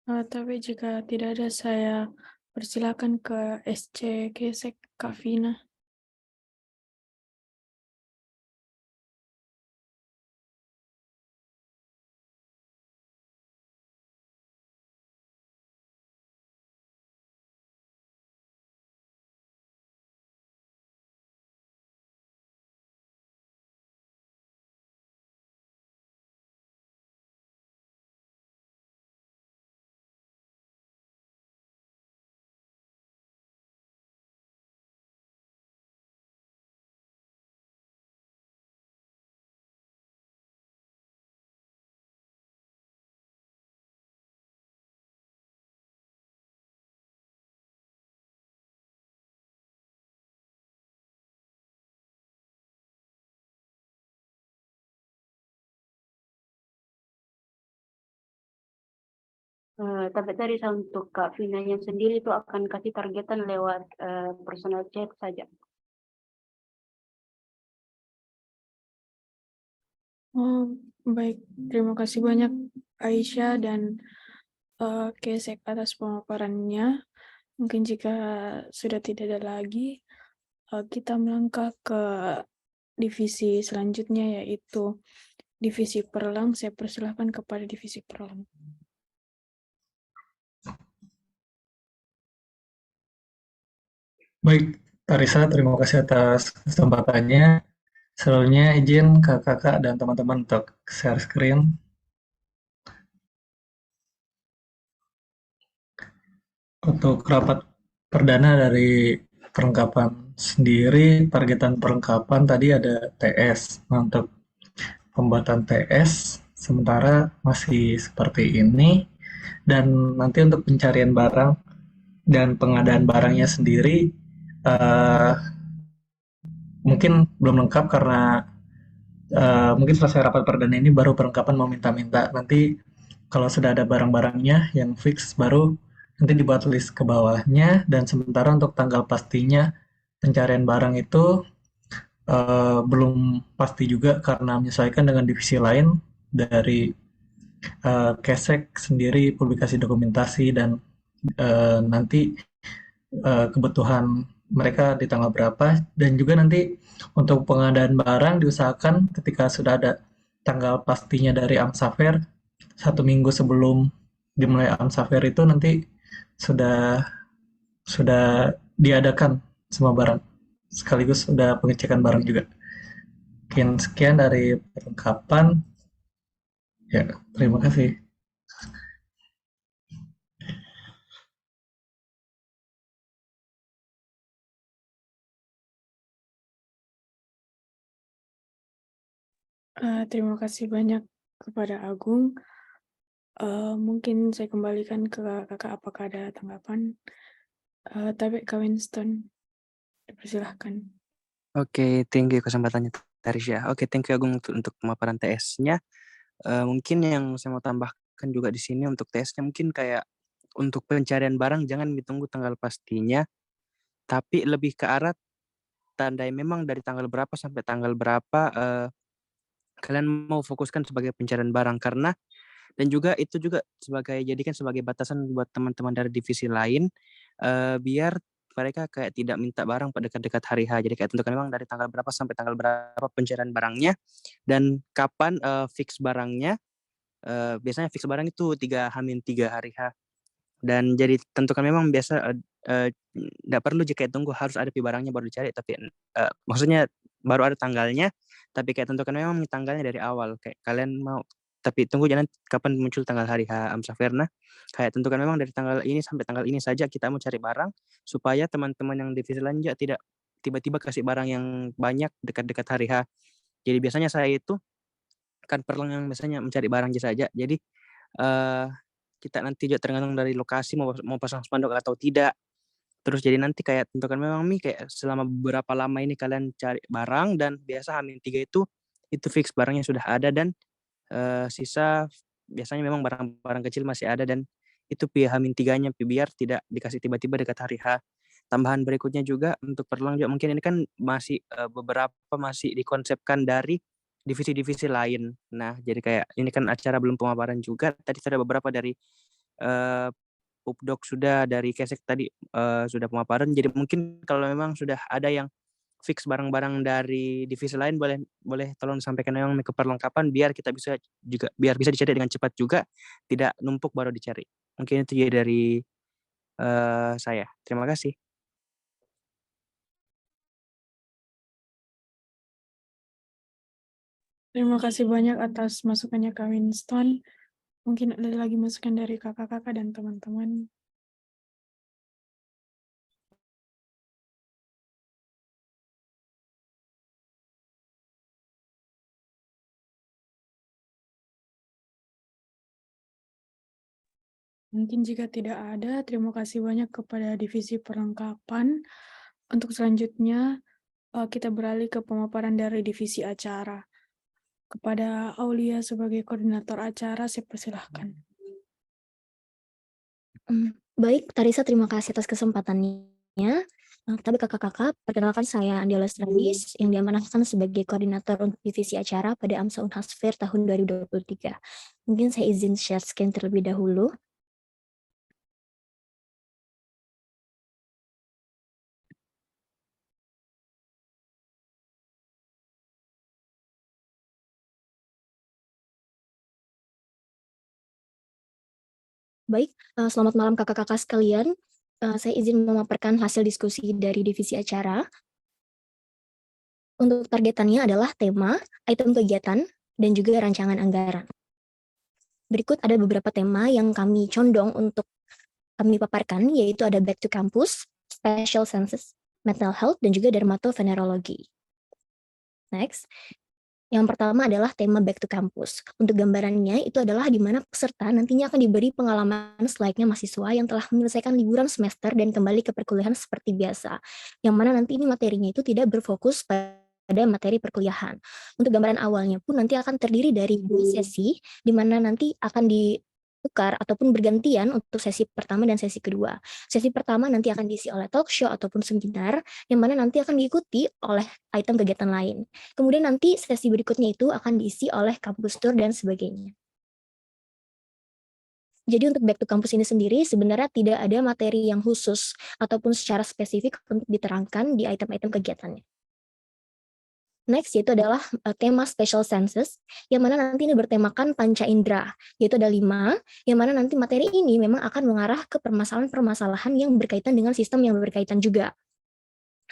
Tapi jika tidak ada, saya persilakan ke SC Kesek, Kak Vina. Tapi tadi untuk Kak Vinanya sendiri itu akan kasih targetan lewat personal chat saja. Oh, baik. Terima kasih banyak Aisyah dan Kesek atas pemaparannya. Mungkin jika sudah tidak ada lagi, kita melangkah ke divisi selanjutnya, yaitu divisi Perlang. Saya persilahkan kepada divisi Perlang. Baik, Tarisa, terima kasih atas kesempatannya. Selanjutnya izin ke kakak dan teman-teman untuk share screen. Untuk rapat perdana dari perlengkapan sendiri, targetan perlengkapan tadi ada TS. Nah, untuk pembuatan TS sementara masih seperti ini. Dan nanti untuk pencarian barang dan pengadaan barangnya sendiri mungkin belum lengkap karena mungkin selesai rapat perdana ini baru perlengkapan mau minta-minta. Nanti kalau sudah ada barang-barangnya yang fix baru nanti dibuat list ke bawahnya, dan sementara untuk tanggal pastinya pencarian barang itu belum pasti juga karena menyesuaikan dengan divisi lain dari Kesek sendiri, publikasi dokumentasi dan nanti kebutuhan mereka di tanggal berapa, dan juga nanti untuk pengadaan barang diusahakan ketika sudah ada tanggal pastinya dari Amsafer 1 minggu sebelum dimulai Amsafer itu nanti sudah diadakan semua barang sekaligus sudah pengecekan barang juga. Mungkin sekian dari perlengkapan ya, terima kasih. Terima kasih banyak kepada Agung. Mungkin saya kembalikan ke kakak apakah ada tanggapan. Tapi Kak Winston, dipersilahkan. Oke, thank you kesempatannya Tarisya. Oke, thank you Agung untuk pemaparan TS-nya. Mungkin yang saya mau tambahkan juga di sini untuk TS-nya mungkin kayak untuk pencarian barang jangan ditunggu tanggal pastinya, tapi lebih ke arah tandai memang dari tanggal berapa sampai tanggal berapa kalian mau fokuskan sebagai pencarian barang, karena dan juga itu juga jadikan sebagai batasan buat teman-teman dari divisi lain biar mereka kayak tidak minta barang pada dekat-dekat hari H. Jadi kayak tentukan memang dari tanggal berapa sampai tanggal berapa pencarian barangnya dan kapan fix barangnya. Biasanya fix barang itu 3 hari H. Dan jadi tentukan memang biasa nggak perlu jika tunggu harus ada barangnya baru dicari, tapi maksudnya baru ada tanggalnya, tapi kayak tentukan memang tanggalnya dari awal, kayak kalian mau tapi tunggu jangan kapan muncul tanggal hari H Amsafer. Nah, kayak tentukan memang dari tanggal ini sampai tanggal ini saja kita mau cari barang supaya teman-teman yang divisi lain juga tidak tiba-tiba kasih barang yang banyak dekat-dekat hari H. Jadi biasanya saya itu kan Perlang yang biasanya mencari barang saja. Jadi kita nanti juga tergantung dari lokasi mau pasang spanduk atau tidak. Terus jadi nanti kayak tentukan memang kayak selama beberapa lama ini kalian cari barang dan biasa H-3 itu fix barangnya sudah ada, dan sisa biasanya memang barang-barang kecil masih ada, dan itu H-3-nya biar tidak dikasih tiba-tiba dekat hari H. Tambahan berikutnya juga untuk Perlang juga mungkin ini kan masih beberapa masih dikonsepkan dari divisi-divisi lain. Nah, jadi kayak ini kan acara belum pemaparan juga. Tadi sudah beberapa dari Pupdok sudah, dari Kesek tadi sudah pemaparan. Jadi mungkin kalau memang sudah ada yang fix barang-barang dari divisi lain boleh tolong sampaikan memang ke perlengkapan biar kita bisa dicari dengan cepat juga, tidak numpuk baru dicari. Mungkin itu ya dari saya. Terima kasih. Terima kasih banyak atas masukannya Kak Winston. Mungkin ada lagi masukan dari kakak-kakak dan teman-teman. Mungkin jika tidak ada, terima kasih banyak kepada divisi perlengkapan. Untuk selanjutnya, kita beralih ke pemaparan dari divisi acara. Kepada Aulia sebagai koordinator acara, saya persilahkan. Baik, Tarisa, terima kasih atas kesempatannya. Tapi kakak-kakak, perkenalkan saya Andi Lestrandis yang diamanahkan sebagai koordinator untuk divisi acara pada AMSA Unhas Fair tahun 2023. Mungkin saya izin share screen terlebih dahulu. Baik, selamat malam kakak-kakak sekalian. Saya izin memaparkan hasil diskusi dari divisi acara. Untuk targetannya adalah tema, item kegiatan, dan juga rancangan anggaran. Berikut ada beberapa tema yang kami condong untuk kami paparkan, yaitu ada Back to Campus, Special Senses, Mental Health, dan juga Dermatovenerologi. Next. Yang pertama adalah tema Back to Campus. Untuk gambarannya itu adalah di mana peserta nantinya akan diberi pengalaman selayaknya mahasiswa yang telah menyelesaikan liburan semester dan kembali ke perkuliahan seperti biasa. Yang mana nanti ini materinya itu tidak berfokus pada materi perkuliahan. Untuk gambaran awalnya pun nanti akan terdiri dari 2 sesi, di mana nanti akan ditukar ataupun bergantian untuk sesi pertama dan sesi kedua. Sesi pertama nanti akan diisi oleh talk show ataupun seminar, yang mana nanti akan diikuti oleh item kegiatan lain. Kemudian nanti sesi berikutnya itu akan diisi oleh kampus tour dan sebagainya. Jadi untuk Back to Campus ini sendiri sebenarnya tidak ada materi yang khusus ataupun secara spesifik untuk diterangkan di item-item kegiatannya. Next, yaitu adalah tema Special Senses, yang mana nanti ini bertemakan panca indera, yaitu ada 5, yang mana nanti materi ini memang akan mengarah ke permasalahan-permasalahan yang berkaitan dengan sistem yang berkaitan juga.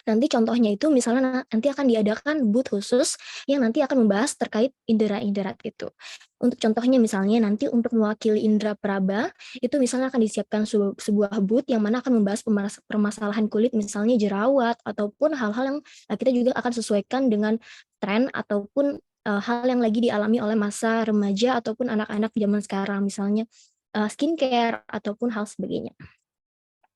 Nanti contohnya itu misalnya nanti akan diadakan booth khusus yang nanti akan membahas terkait indera-indera itu. Untuk contohnya misalnya nanti untuk mewakili indera peraba, itu misalnya akan disiapkan sebuah booth yang mana akan membahas permasalahan kulit misalnya jerawat ataupun hal-hal yang kita juga akan sesuaikan dengan tren ataupun hal yang lagi dialami oleh masa remaja ataupun anak-anak zaman sekarang misalnya skincare ataupun hal sebagainya.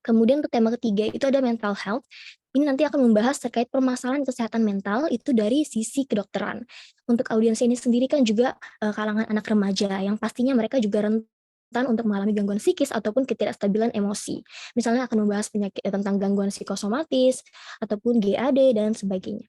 Kemudian untuk tema ketiga itu ada mental health. Ini nanti akan membahas terkait permasalahan kesehatan mental itu dari sisi kedokteran. Untuk audiens ini sendiri kan juga kalangan anak remaja yang pastinya mereka juga rentan untuk mengalami gangguan psikis ataupun ketidakstabilan emosi. Misalnya akan membahas penyakit tentang gangguan psikosomatis ataupun GAD dan sebagainya.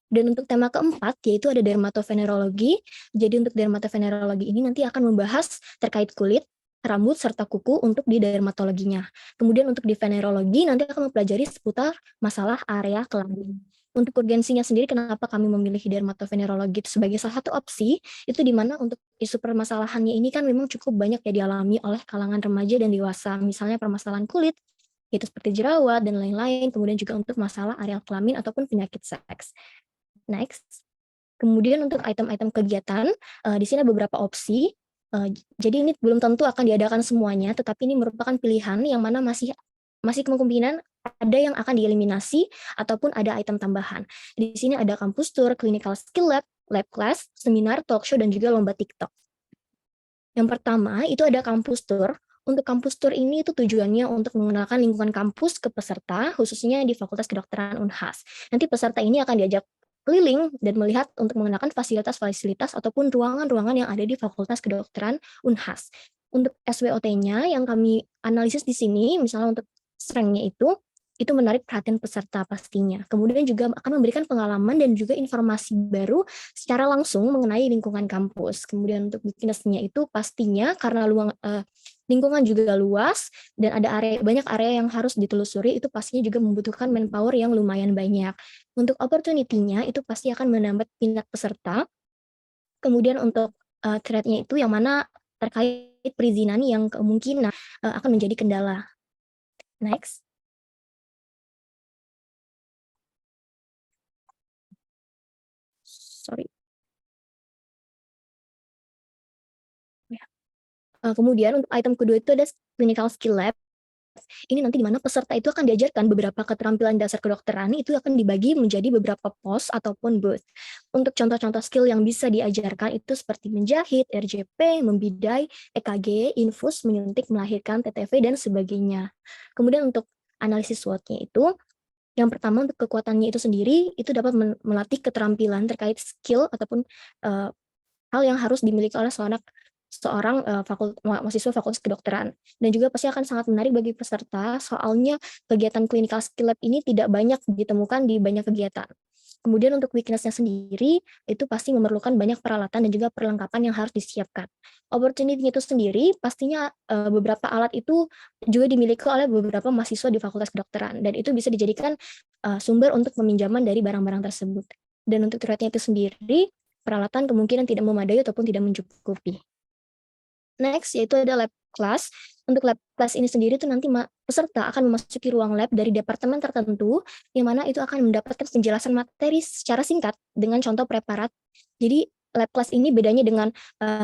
Dan untuk tema keempat yaitu ada dermatovenerologi. Jadi untuk dermatovenerologi ini nanti akan membahas terkait kulit, rambut, serta kuku untuk di dermatologinya. Kemudian untuk di venerologi nanti akan mempelajari seputar masalah area kelamin. Untuk urgensinya sendiri kenapa kami memilih dermatovenerologi sebagai salah satu opsi, itu di mana untuk isu permasalahannya ini kan memang cukup banyak ya dialami oleh kalangan remaja dan dewasa. Misalnya permasalahan kulit, yaitu seperti jerawat dan lain-lain, kemudian juga untuk masalah area kelamin ataupun penyakit seks. Next. Kemudian untuk item-item kegiatan, di sini ada beberapa opsi. Jadi ini belum tentu akan diadakan semuanya, tetapi ini merupakan pilihan yang mana masih kemungkinan ada yang akan dieliminasi ataupun ada item tambahan. Di sini ada kampus tour, clinical skill lab, lab class, seminar, talk show, dan juga lomba TikTok. Yang pertama itu ada kampus tour. Untuk kampus tour ini itu tujuannya untuk mengenalkan lingkungan kampus ke peserta, khususnya di Fakultas Kedokteran Unhas. Nanti peserta ini akan diajak keliling dan melihat untuk mengenakan fasilitas-fasilitas ataupun ruangan-ruangan yang ada di Fakultas Kedokteran Unhas. Untuk SWOT-nya yang kami analisis di sini, misalnya untuk strength-nya itu menarik perhatian peserta pastinya. Kemudian juga akan memberikan pengalaman dan juga informasi baru secara langsung mengenai lingkungan kampus. Kemudian untuk weakness-nya itu pastinya karena lingkungan juga luas dan ada banyak area yang harus ditelusuri, itu pastinya juga membutuhkan manpower yang lumayan banyak. Untuk opportunity-nya itu pasti akan menambah minat peserta. Kemudian untuk threat-nya itu yang mana terkait perizinan yang kemungkinan akan menjadi kendala. Next. Sorry. Kemudian untuk item kedua itu ada clinical skill lab. Ini nanti di mana peserta itu akan diajarkan beberapa keterampilan dasar kedokteran, itu akan dibagi menjadi beberapa pos ataupun booth. Untuk contoh-contoh skill yang bisa diajarkan itu seperti menjahit, RJP, membidai, EKG, infus, menyuntik, melahirkan, TTV, dan sebagainya. Kemudian untuk analisis SWOT-nya itu, yang pertama untuk kekuatannya itu sendiri, itu dapat melatih keterampilan terkait skill ataupun hal yang harus dimiliki oleh seorang mahasiswa Fakultas Kedokteran. Dan juga pasti akan sangat menarik bagi peserta, soalnya kegiatan clinical skill lab ini tidak banyak ditemukan di banyak kegiatan. Kemudian untuk weakness-nya sendiri, itu pasti memerlukan banyak peralatan dan juga perlengkapan yang harus disiapkan. Opportunity itu sendiri, pastinya beberapa alat itu juga dimiliki oleh beberapa mahasiswa di Fakultas Kedokteran, dan itu bisa dijadikan sumber untuk peminjaman dari barang-barang tersebut. Dan untuk rate-nya itu sendiri, peralatan kemungkinan tidak memadai ataupun tidak mencukupi. Next, yaitu ada lab class. Untuk lab class ini sendiri tuh nanti peserta akan memasuki ruang lab dari departemen tertentu, yang mana itu akan mendapatkan penjelasan materi secara singkat dengan contoh preparat. Jadi lab class ini bedanya dengan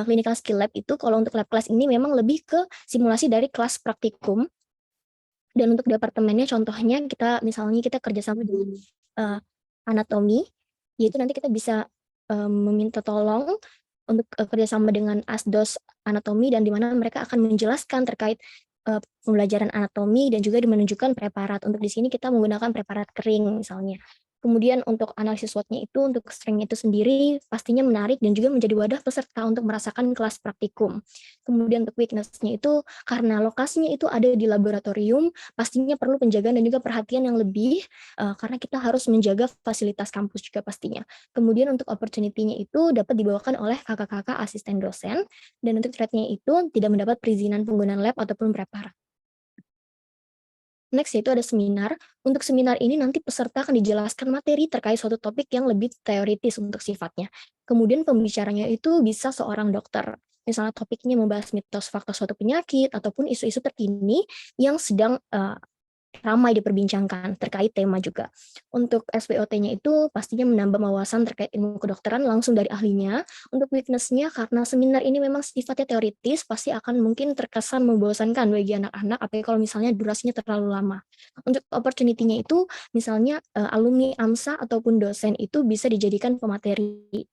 clinical skill lab itu, kalau untuk lab class ini memang lebih ke simulasi dari kelas praktikum. Dan untuk departemennya contohnya misalnya kita kerjasama dengan anatomi, yaitu nanti kita bisa meminta tolong untuk kerjasama dengan asdos anatomi, dan di mana mereka akan menjelaskan terkait pembelajaran anatomi dan juga menunjukkan preparat. Untuk di sini kita menggunakan preparat kering misalnya. Kemudian untuk analisis SWOT-nya itu, untuk strength itu sendiri pastinya menarik dan juga menjadi wadah peserta untuk merasakan kelas praktikum. Kemudian untuk weakness-nya itu, karena lokasinya itu ada di laboratorium, pastinya perlu penjagaan dan juga perhatian yang lebih, karena kita harus menjaga fasilitas kampus juga pastinya. Kemudian untuk opportunity-nya itu dapat dibawakan oleh kakak-kakak asisten dosen, dan untuk threat-nya itu tidak mendapat perizinan penggunaan lab ataupun preparat. Next, yaitu ada seminar. Untuk seminar ini nanti peserta akan dijelaskan materi terkait suatu topik yang lebih teoritis untuk sifatnya. Kemudian pembicaranya itu bisa seorang dokter. Misalnya topiknya membahas mitos fakta suatu penyakit ataupun isu-isu terkini yang sedang ramai diperbincangkan terkait tema juga. Untuk SWOT-nya itu pastinya menambah wawasan terkait ilmu kedokteran langsung dari ahlinya. Untuk weakness-nya, karena seminar ini memang sifatnya teoritis, pasti akan mungkin terkesan membosankan bagi anak-anak, apalagi kalau misalnya durasinya terlalu lama. Untuk opportunity-nya itu, misalnya alumni AMSA ataupun dosen itu bisa dijadikan pemateri.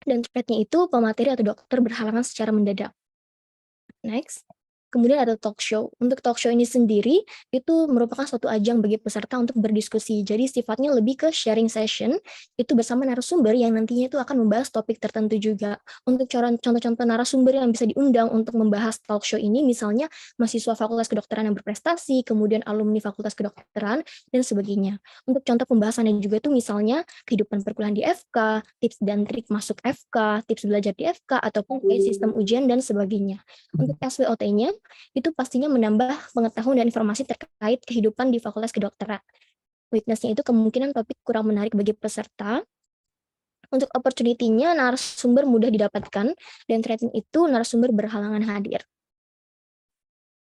Dan threat-nya itu pemateri atau dokter berhalangan secara mendadak. Next. Kemudian ada talk show. Untuk talk show ini sendiri, itu merupakan suatu ajang bagi peserta untuk berdiskusi. Jadi sifatnya lebih ke sharing session, itu bersama narasumber yang nantinya itu akan membahas topik tertentu juga. Untuk contoh-contoh narasumber yang bisa diundang untuk membahas talk show ini, misalnya mahasiswa Fakultas Kedokteran yang berprestasi, kemudian alumni Fakultas Kedokteran, dan sebagainya. Untuk contoh pembahasannya juga itu misalnya kehidupan perkuliahan di FK, tips dan trik masuk FK, tips belajar di FK, ataupun sistem ujian, dan sebagainya. Untuk SWOT-nya, itu pastinya menambah pengetahuan dan informasi terkait kehidupan di Fakultas Kedokteran. Weakness-nya itu kemungkinan topik kurang menarik bagi peserta. Untuk opportunity-nya, narasumber mudah didapatkan, dan threat-nya itu narasumber berhalangan hadir.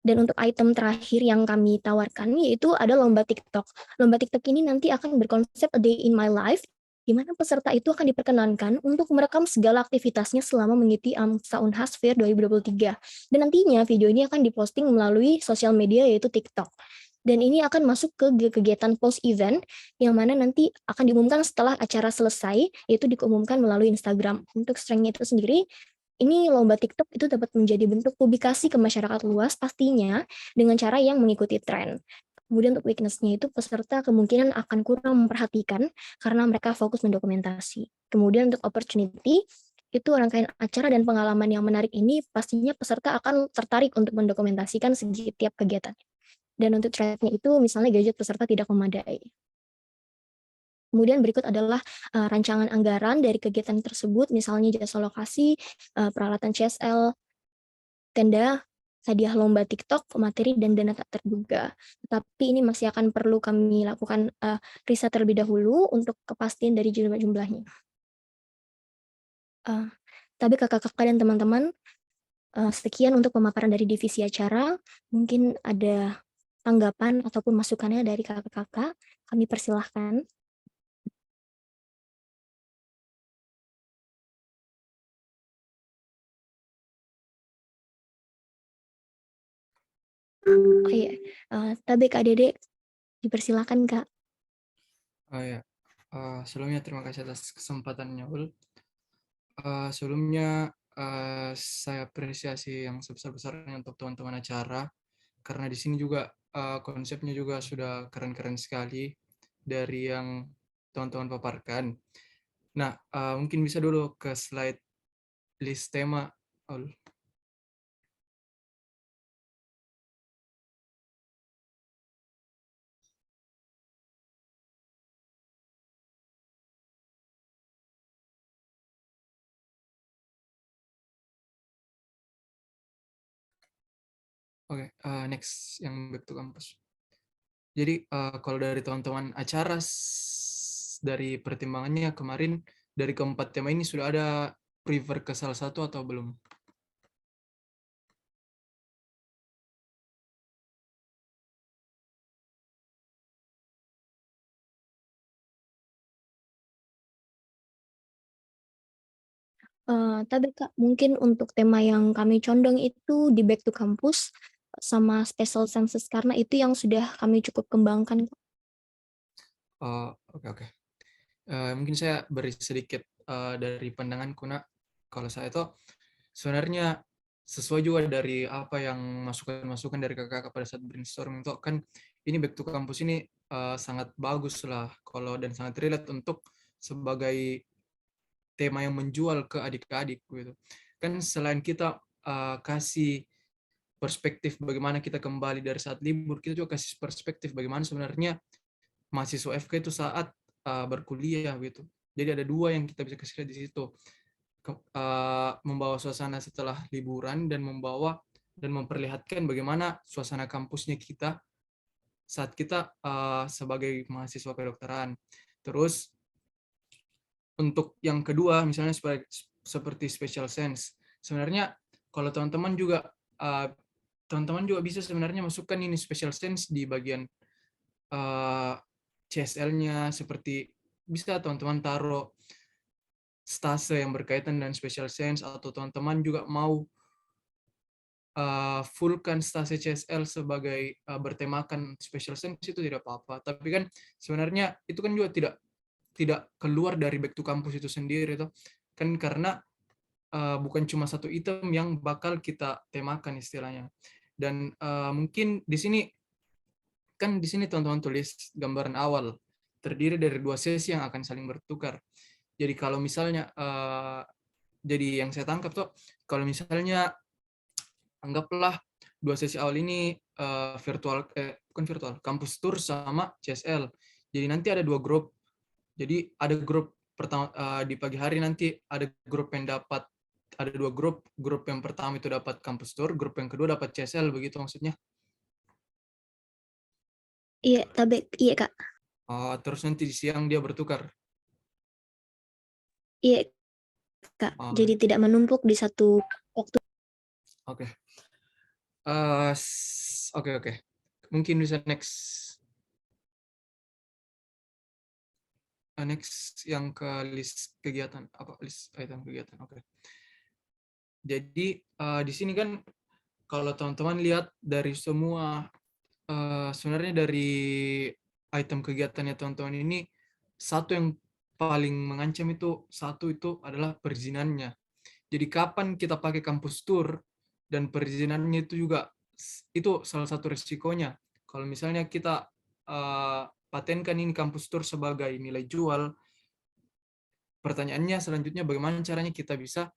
Dan untuk item terakhir yang kami tawarkan, yaitu ada lomba TikTok. Lomba TikTok ini nanti akan berkonsep A Day in My Life, di mana peserta itu akan diperkenankan untuk merekam segala aktivitasnya selama mengikuti AMSA Unhas Fair 2023. Dan nantinya video ini akan diposting melalui sosial media yaitu TikTok. Dan ini akan masuk ke kegiatan post-event, yang mana nanti akan diumumkan setelah acara selesai, yaitu diumumkan melalui Instagram. Untuk strength-nya itu sendiri, ini lomba TikTok itu dapat menjadi bentuk publikasi ke masyarakat luas pastinya dengan cara yang mengikuti tren. Kemudian untuk weakness-nya itu peserta kemungkinan akan kurang memperhatikan karena mereka fokus mendokumentasi. Kemudian untuk opportunity, itu rangkaian acara dan pengalaman yang menarik ini pastinya peserta akan tertarik untuk mendokumentasikan setiap kegiatan. Dan untuk threat-nya itu misalnya gadget peserta tidak memadai. Kemudian berikut adalah rancangan anggaran dari kegiatan tersebut, misalnya jasa lokasi, peralatan CSL, tenda, hadiah lomba TikTok, materi, dan dana tak terduga. Tetapi ini masih akan perlu kami lakukan riset terlebih dahulu untuk kepastian dari jumlah-jumlahnya. Tapi kakak-kakak dan teman-teman, sekian untuk pemaparan dari divisi acara. Mungkin ada tanggapan ataupun masukannya dari kakak-kakak, kami persilahkan. Oke, tapi Kak Dede, dipersilakan Kak. Oh ya, sebelumnya terima kasih atas kesempatannya, Ul. Sebelumnya saya apresiasi yang sebesar-besarnya untuk teman-teman acara, karena di sini juga konsepnya juga sudah keren-keren sekali dari yang teman-teman paparkan. Nah, mungkin bisa dulu ke slide list tema, Ul. Oke, next yang back to campus. Jadi kalau dari teman-teman acara dari pertimbangannya kemarin dari keempat tema ini sudah ada prefer ke salah satu atau belum? Tapi Kak, mungkin untuk tema yang kami condong itu di Back to Campus sama Special Senses karena itu yang sudah kami cukup kembangkan. Kak. Oke. Mungkin saya beri sedikit dari pandanganku, Nak. Kalau saya itu sebenarnya sesuai juga dari apa yang masukan-masukan dari kakak-kakak pada saat brainstorming itu kan ini Back to Campus ini sangat bagus lah kalau dan sangat relate untuk sebagai tema yang menjual ke adik-adik gitu. Kan selain kita kasih perspektif bagaimana kita kembali dari saat libur, kita juga kasih perspektif bagaimana sebenarnya mahasiswa FK itu saat berkuliah gitu. Jadi ada dua yang kita bisa kasih lihat di situ. Membawa suasana setelah liburan dan membawa dan memperlihatkan bagaimana suasana kampusnya kita saat kita sebagai mahasiswa kedokteran. Terus untuk yang kedua misalnya seperti special sense. Sebenarnya kalau teman-teman juga bisa sebenarnya masukkan ini special sense di bagian CSL-nya, seperti bisa teman-teman taruh stase yang berkaitan dengan special sense atau teman-teman juga mau fullkan stase CSL sebagai bertemakan special sense itu tidak apa-apa. Tapi kan sebenarnya itu kan juga tidak keluar dari Back to Campus itu sendiri tuh. Kan karena bukan cuma satu item yang bakal kita temakan istilahnya. Dan mungkin di sini teman-teman tulis gambaran awal terdiri dari 2 sesi yang akan saling bertukar. Jadi kalau misalnya jadi yang saya tangkap tuh kalau misalnya anggaplah 2 sesi awal ini bukan virtual, kampus tour sama CSL. Jadi nanti ada 2 grup. Jadi ada grup pertama di pagi hari nanti ada grup yang dapat ada 2 grup. Grup yang pertama itu dapat kampus tour, grup yang kedua dapat CSL, begitu maksudnya? Iya, Kak. Terus nanti di siang dia bertukar. Iya, Kak. Jadi tidak menumpuk di satu waktu. Oke. Oke. Mungkin bisa next yang ke list kegiatan list item kegiatan. Oke. Jadi di sini kan kalau teman-teman lihat dari semua sebenarnya dari item kegiatannya teman-teman ini satu yang paling mengancam itu adalah perizinannya. Jadi kapan kita pakai kampus tour dan perizinannya itu juga itu salah satu resikonya. Kalau misalnya kita patenkan ini kampus tour sebagai nilai jual, pertanyaannya selanjutnya bagaimana caranya kita bisa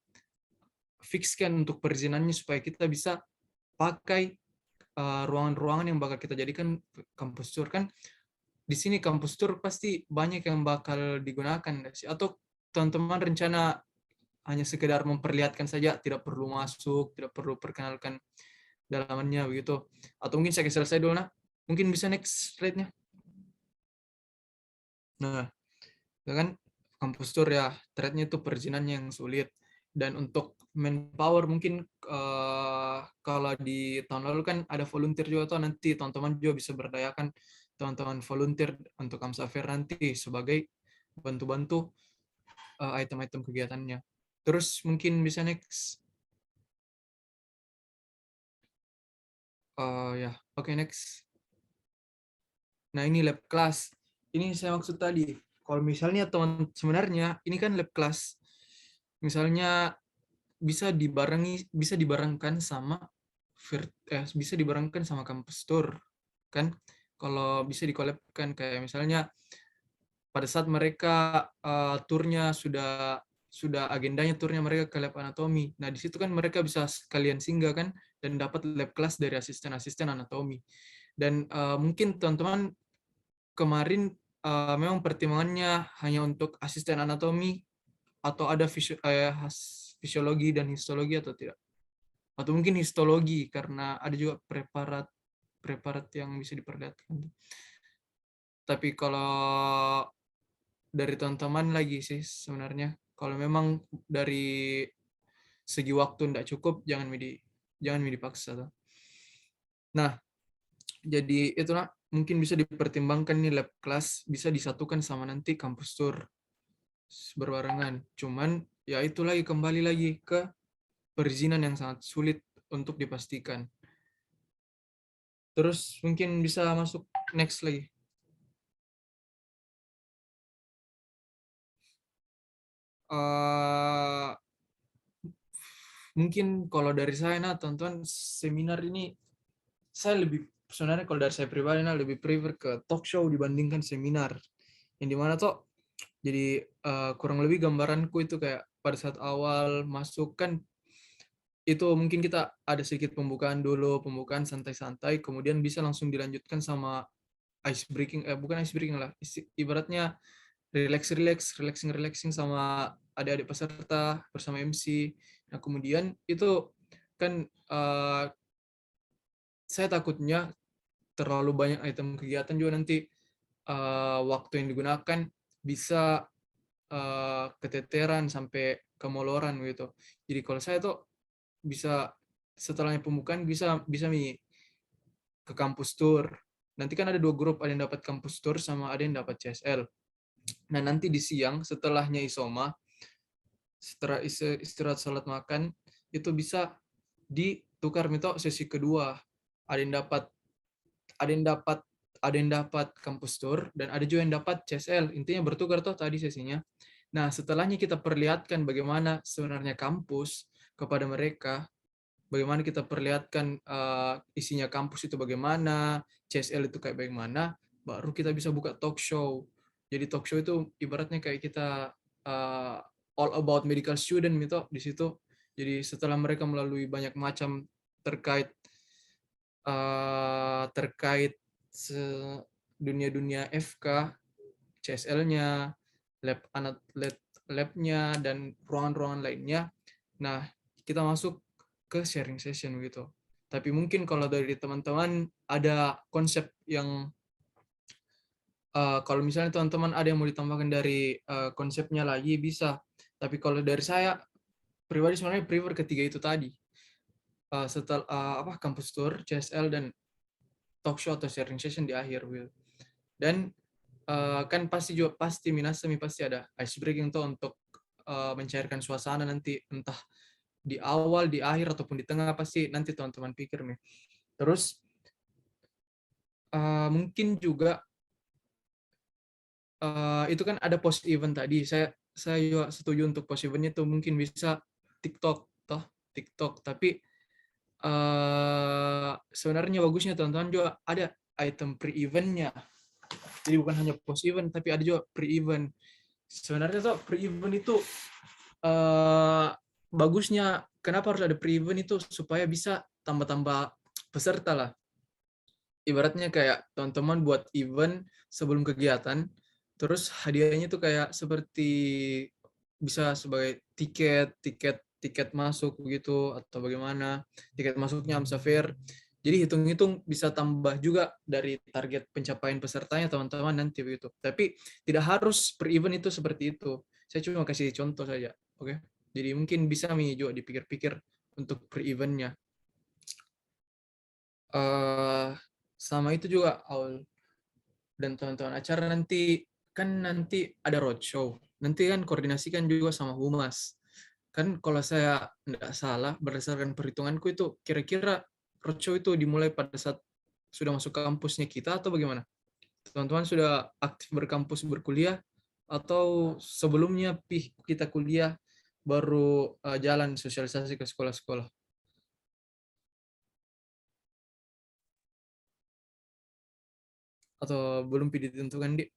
fixkan untuk perizinannya supaya kita bisa pakai ruangan-ruangan yang bakal kita jadikan kampus tour. Kan di sini kampus tour pasti banyak yang bakal digunakan atau teman-teman rencana hanya sekedar memperlihatkan saja, tidak perlu masuk, tidak perlu perkenalkan dalamannya begitu. Atau mungkin saya selesai dulu, nah. Mungkin bisa next slide-nya. Nah, kan kampus tour ya, thread-nya itu perizinannya yang sulit. Dan untuk manpower mungkin kalau di tahun lalu kan ada volunteer juga tuh, nanti teman-teman juga bisa berdayakan teman-teman volunteer untuk Amsafair nanti sebagai bantu-bantu item-item kegiatannya. Terus mungkin bisa next. Oke, next. Nah, ini lab class. Ini saya maksud tadi. Kalau misalnya sebenarnya ini kan lab class. Misalnya bisa dibarengkan sama kampus tour kan. Kalau bisa dikolabkan kayak misalnya pada saat mereka turnya sudah agendanya turnya mereka ke lab anatomi. Nah, di situ kan mereka bisa sekalian singgah kan dan dapat lab class dari asisten-asisten anatomi. Dan mungkin teman-teman kemarin memang pertimbangannya hanya untuk asisten anatomi atau ada fisiologi dan histologi atau tidak? atau mungkin histologi karena ada juga preparat yang bisa diperlihatkan. Tapi kalau dari teman-teman lagi sih sebenarnya, kalau memang dari segi waktu tidak cukup, jangan dipaksa tuh. Nah, jadi itulah mungkin bisa dipertimbangkan nih lab kelas bisa disatukan sama nanti kampus tour berbarengan. Cuman ya itu lagi kembali lagi ke perizinan yang sangat sulit untuk dipastikan. Terus mungkin bisa masuk next lagi. Mungkin kalau dari saya, nah teman-teman, seminar ini saya lebih sebenarnya kalau dari saya pribadi lebih prefer ke talk show dibandingkan seminar. Yang dimana tuh jadi kurang lebih gambaranku itu kayak pada saat awal masuk kan itu mungkin kita ada sedikit pembukaan dulu, pembukaan santai-santai, kemudian bisa langsung dilanjutkan sama ice breaking, bukan ice breaking lah, ibaratnya relaxing sama adik-adik peserta bersama MC. Nah kemudian itu kan saya takutnya terlalu banyak item kegiatan juga nanti waktu yang digunakan bisa keteteran sampai kemoloran gitu. Jadi kalau saya tuh bisa setelahnya pembukaan bisa ke kampus tour. Nanti kan ada 2 grup, ada yang dapat kampus tour sama ada yang dapat CSL. Nah nanti di siang setelahnya isoma, setelah istirahat salat makan itu bisa ditukar mito sesi kedua. Ada yang dapat kampus tour dan ada juga yang dapat CSL. Intinya bertukar tuh tadi sesinya. Nah setelahnya kita perlihatkan bagaimana sebenarnya kampus kepada mereka, bagaimana kita perlihatkan isinya kampus itu bagaimana, CSL itu kayak bagaimana, baru kita bisa buka talk show. Jadi talk show itu ibaratnya kayak kita all about medical student gitu di situ. Jadi setelah mereka melalui banyak macam terkait dunia-dunia FK, CSL-nya, lab-nya dan ruangan-ruangan lainnya. Nah, kita masuk ke sharing session gitu. Tapi mungkin kalau dari teman-teman ada konsep yang kalau misalnya teman-teman ada yang mau ditambahkan dari konsepnya lagi bisa. Tapi kalau dari saya pribadi sebenarnya prefer ketiga itu tadi. Setelah kampus tour, CSL dan talk show atau sharing session di akhir, Will. Dan kan pasti Minasemi pasti ada ice breaking tuh untuk mencairkan suasana nanti, entah di awal, di akhir ataupun di tengah, pasti nanti teman-teman pikir nih. Terus mungkin juga itu kan ada post event tadi. Saya juga setuju untuk post eventnya tuh mungkin bisa TikTok. Tapi sebenarnya bagusnya teman-teman juga ada item pre-eventnya. Jadi bukan hanya post event, tapi ada juga pre-event. Sebenarnya tuh pre-event itu bagusnya kenapa harus ada pre-event itu supaya bisa tambah-tambah peserta lah. Ibaratnya kayak teman-teman buat event sebelum kegiatan, terus hadiahnya tuh kayak seperti bisa sebagai tiket masuk begitu atau bagaimana, tiket masuknya AMSA Fair. Jadi hitung-hitung bisa tambah juga dari target pencapaian pesertanya teman-teman nanti begitu. Tapi tidak harus per event itu seperti itu. Saya cuma kasih contoh saja, oke? Jadi mungkin bisa juga dipikir-pikir untuk per eventnya. Sama itu juga Aul dan teman-teman acara nanti ada roadshow. Nanti kan koordinasikan juga sama humas. Kan kalau saya tidak salah berdasarkan perhitunganku itu kira-kira roadshow itu dimulai pada saat sudah masuk kampusnya kita atau bagaimana? Teman-teman sudah aktif berkampus berkuliah atau sebelumnya kita kuliah baru jalan sosialisasi ke sekolah-sekolah? Atau belum ditentukan, Dik?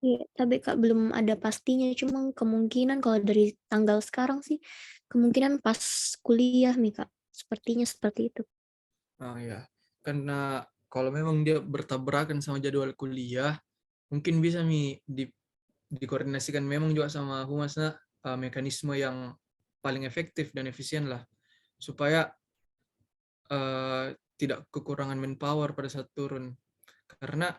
Iya, tapi Kak belum ada pastinya, cuma kemungkinan kalau dari tanggal sekarang sih, kemungkinan pas kuliah nih Kak, sepertinya seperti itu. Ya, karena kalau memang dia bertabrakan sama jadwal kuliah, mungkin bisa dikoordinasikan memang juga sama humasnya mekanisme yang paling efektif dan efisien lah. supaya tidak kekurangan manpower pada saat turun. Karena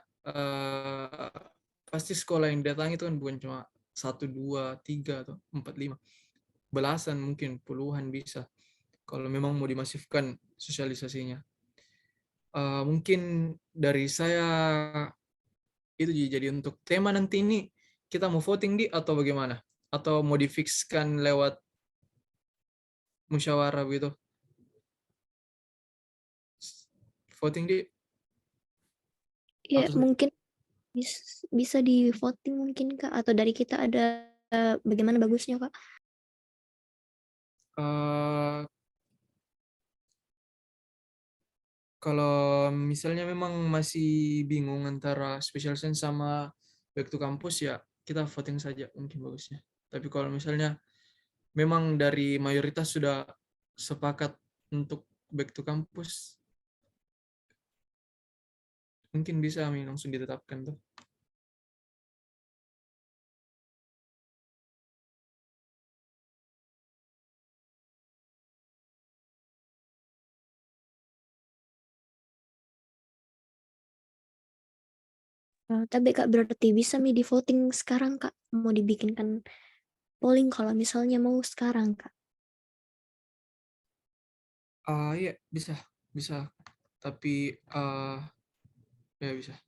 pasti sekolah yang datang itu kan bukan cuma 1, 2, 3 atau 4, 5. Belasan mungkin, puluhan bisa. Kalau memang mau dimasifkan sosialisasinya. Mungkin dari saya itu jadi untuk tema nanti ini kita mau voting atau bagaimana? Atau mau difikskan lewat musyawarah gitu? Voting Ya, atau mungkin bisa di voting mungkin Kak, atau dari kita ada bagaimana bagusnya Kak? Kalau misalnya memang masih bingung antara special sense sama back to campus, ya kita voting saja mungkin bagusnya. Tapi kalau misalnya memang dari mayoritas sudah sepakat untuk back to campus, mungkin bisa langsung ditetapkan tuh. Tapi Kak berarti bisa di voting sekarang Kak, mau dibikinkan polling kalau misalnya mau sekarang Kak. Iya bisa. Tapi ya bisa.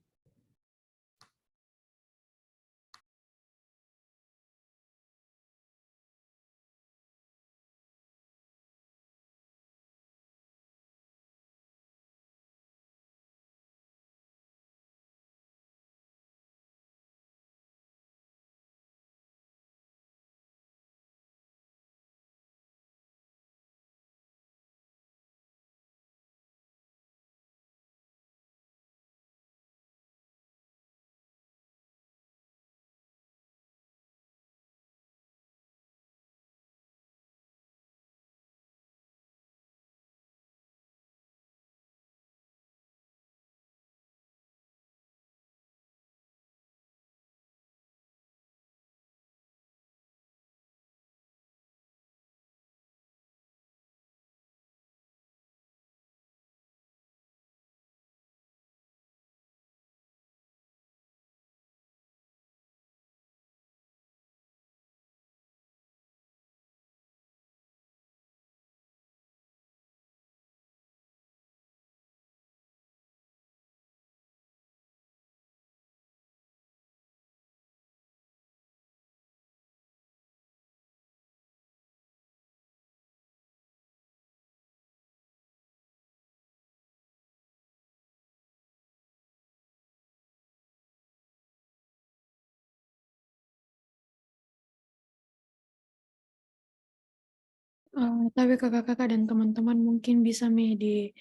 Tapi kakak-kakak dan teman-teman mungkin bisa di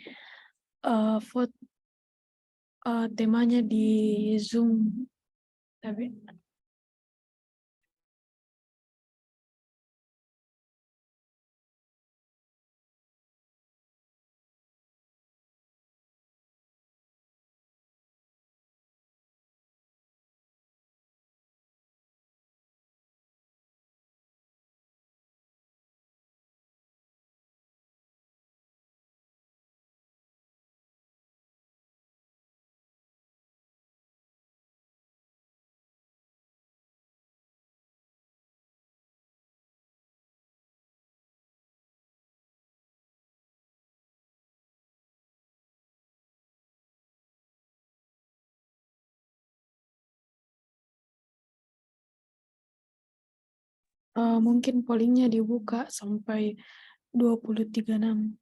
vote temanya di Zoom. Tapi mungkin pollingnya dibuka sampai 23/6.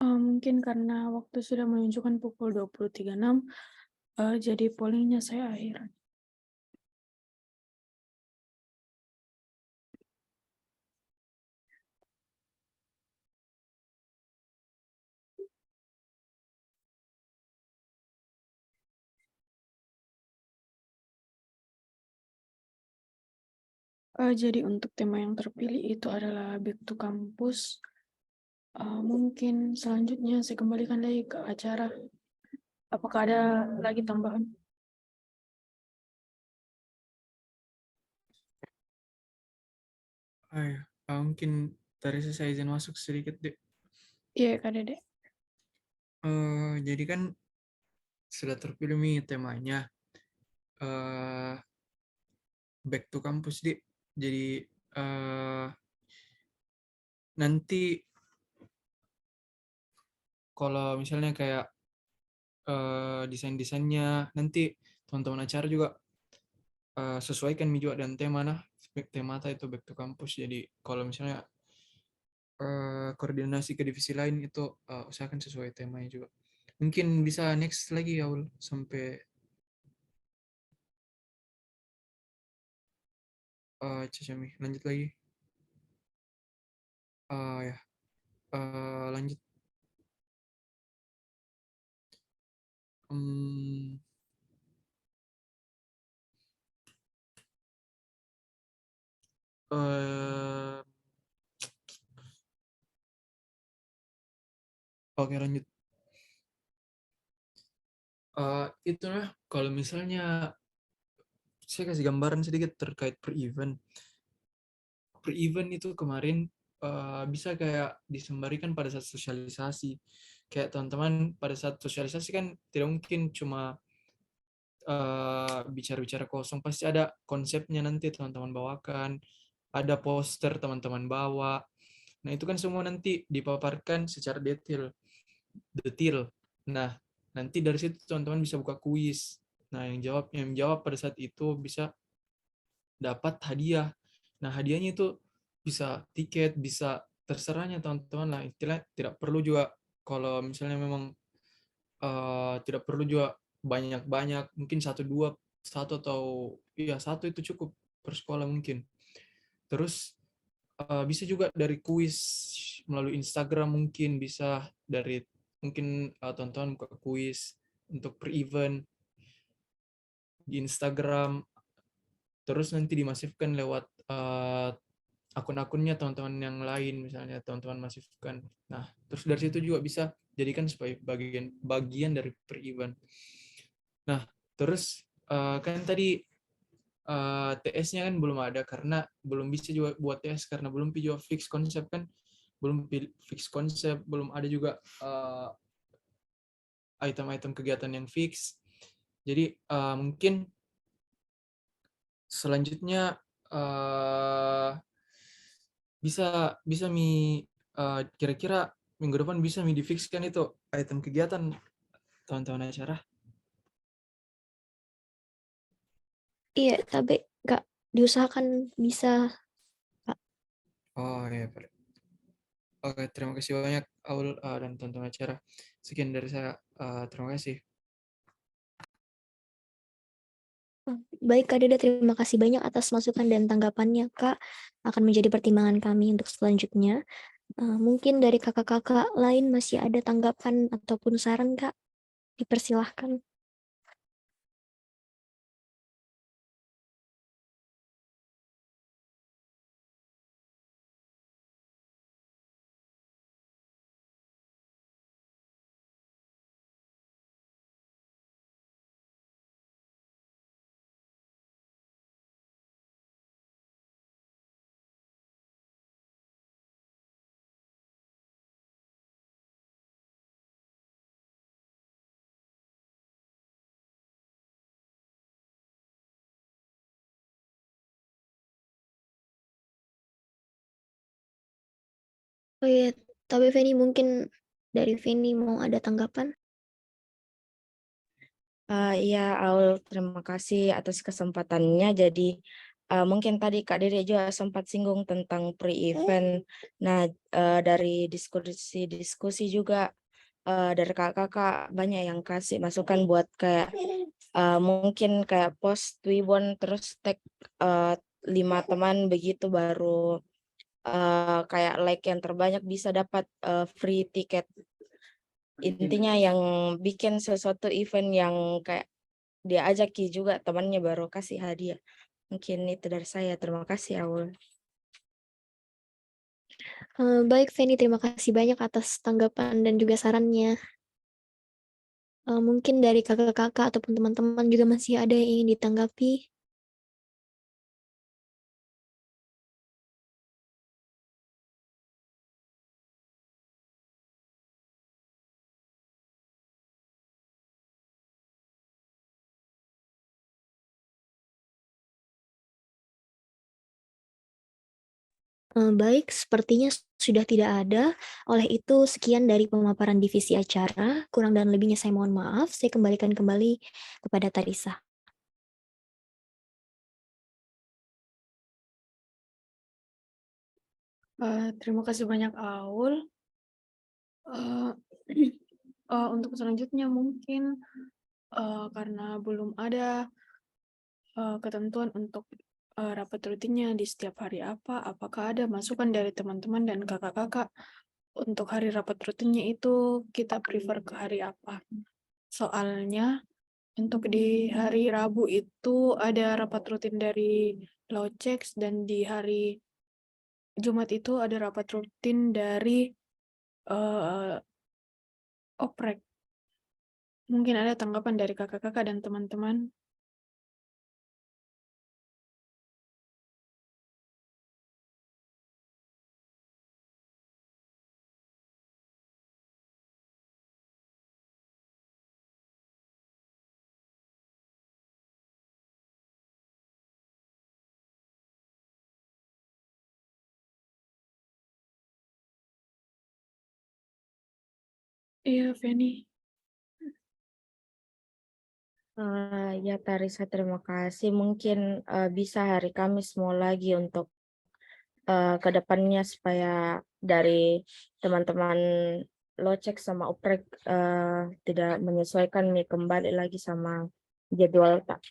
Mungkin karena waktu sudah menunjukkan pukul 20.36, jadi pollingnya saya akhir. Jadi untuk tema yang terpilih itu adalah Back to Campus. Mungkin selanjutnya saya kembalikan lagi ke acara. Apakah ada lagi tambahan? Mungkin dari saya izin masuk sedikit, Dek. Iya, Kak Dede. Jadi kan sudah terpilih nih temanya Back to Campus, Dek. Jadi nanti kalau misalnya kayak desain-desainnya nanti teman-teman acara juga sesuaikan juga dan tema tema itu Back to Campus. Jadi kalau misalnya koordinasi ke divisi lain itu usahakan sesuai temanya juga. Mungkin bisa next lagi ya Ul, sampai Cicami lanjut lagi. Ya lanjut. Oke lanjut. Itulah kalau misalnya saya kasih gambaran sedikit terkait per event. Per event itu kemarin bisa kayak disembarikan pada saat sosialisasi. Kayak teman-teman pada saat sosialisasi kan tidak mungkin cuma bicara-bicara kosong, pasti ada konsepnya nanti teman-teman bawakan, ada poster teman-teman bawa. Nah, itu kan semua nanti dipaparkan secara detail. Nah, nanti dari situ teman-teman bisa buka kuis. Nah, yang jawab pada saat itu bisa dapat hadiah. Nah, hadiahnya itu bisa tiket, bisa terserahnya teman-teman lah. Istilahnya tidak perlu juga kalau misalnya memang tidak perlu juga banyak-banyak, mungkin satu atau ya satu itu cukup per sekolah mungkin. Terus bisa juga dari kuis melalui Instagram, mungkin bisa dari mungkin teman-teman buka kuis untuk per event di Instagram, terus nanti dimasifkan lewat akun-akunnya teman-teman yang lain, misalnya teman-teman masifkan. Nah, terus dari situ juga bisa jadikan sebagai bagian dari per event. Nah, terus kan tadi TS-nya kan belum ada karena belum bisa juga buat TS karena belum juga fix konsep kan, belum fix konsep, belum ada juga item-item kegiatan yang fix. Jadi mungkin selanjutnya bisa kira-kira minggu depan bisa difixkan itu item kegiatan teman-teman acara. Iya, tapi nggak diusahakan bisa, Pak. Oh ya, Pak. Oke, terima kasih banyak Aul dan teman-teman acara. Sekian dari saya. Terima kasih. Baik, Kak Deda, terima kasih banyak atas masukan dan tanggapannya, Kak. Akan menjadi pertimbangan kami untuk selanjutnya. Mungkin dari kakak-kakak lain masih ada tanggapan ataupun saran, Kak? Dipersilahkan. Oh iya, tapi Feni mungkin dari Feni mau ada tanggapan? Iya, Aul, terima kasih atas kesempatannya. Jadi mungkin tadi Kak Dede juga sempat singgung tentang pre-event. Nah, dari diskusi juga dari kakak-kakak banyak yang kasih masukan buat kayak mungkin kayak post Twibbon terus tag 5 teman begitu baru kayak like yang terbanyak bisa dapat free tiket. Intinya yang bikin sesuatu event yang kayak dia ajaki juga temannya baru kasih hadiah. Mungkin itu dari saya. Terima kasih, Aul. Baik, Feni, terima kasih banyak atas tanggapan dan juga sarannya. Mungkin dari kakak-kakak ataupun teman-teman juga masih ada yang ingin ditanggapi. Baik, sepertinya sudah tidak ada. Oleh itu, sekian dari pemaparan divisi acara. Kurang dan lebihnya saya mohon maaf. Saya kembalikan kembali kepada Tarisa. Terima kasih banyak, Aul. Eh, untuk selanjutnya mungkin karena belum ada ketentuan untuk rapat rutinnya di setiap hari apa, apakah ada masukan dari teman-teman dan kakak-kakak untuk hari rapat rutinnya itu kita prefer ke hari apa? Soalnya untuk di hari Rabu itu ada rapat rutin dari Locex dan di hari Jumat itu ada rapat rutin dari eh, Oprek. Mungkin ada tanggapan dari kakak-kakak dan teman-teman. Iya, Feni. Ya, Tarisa, terima kasih. Mungkin bisa hari Kamis mau lagi untuk ke depannya supaya dari teman-teman Locek sama Oprek tidak menyesuaikan nih kembali lagi sama jadwal tak.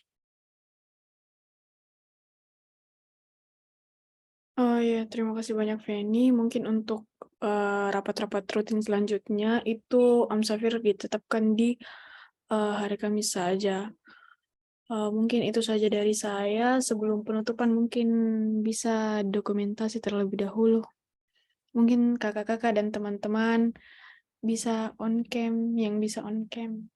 Oh ya, terima kasih banyak Feni. Mungkin untuk rapat-rapat rutin selanjutnya itu Amsafir ditetapkan di hari Kamis saja. Mungkin itu saja dari saya. Sebelum penutupan mungkin bisa dokumentasi terlebih dahulu. Mungkin kakak-kakak dan teman-teman bisa on cam, yang bisa on cam.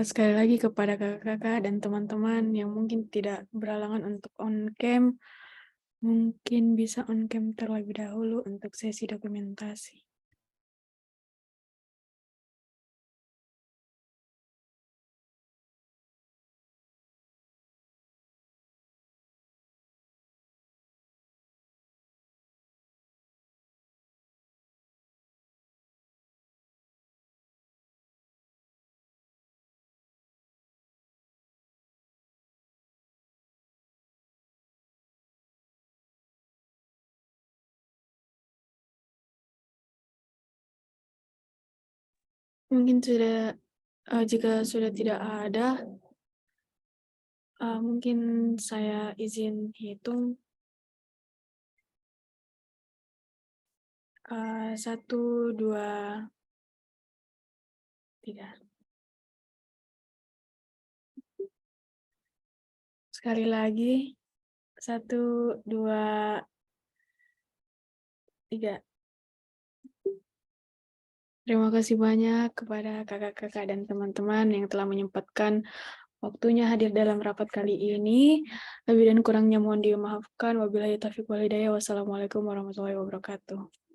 Sekali lagi kepada kakak-kakak dan teman-teman yang mungkin tidak berhalangan untuk on cam, mungkin bisa on cam terlebih dahulu untuk sesi dokumentasi. Mungkin sudah, jika sudah tidak ada, mungkin saya izin hitung. 1, 2, 3. Sekali lagi. 1, 2, 3. Terima kasih banyak kepada kakak-kakak dan teman-teman yang telah menyempatkan waktunya hadir dalam rapat kali ini. Lebih dan kurangnya mohon dimaafkan. Wabillahi taufiq wal hidayah. Wassalamualaikum warahmatullahi wabarakatuh.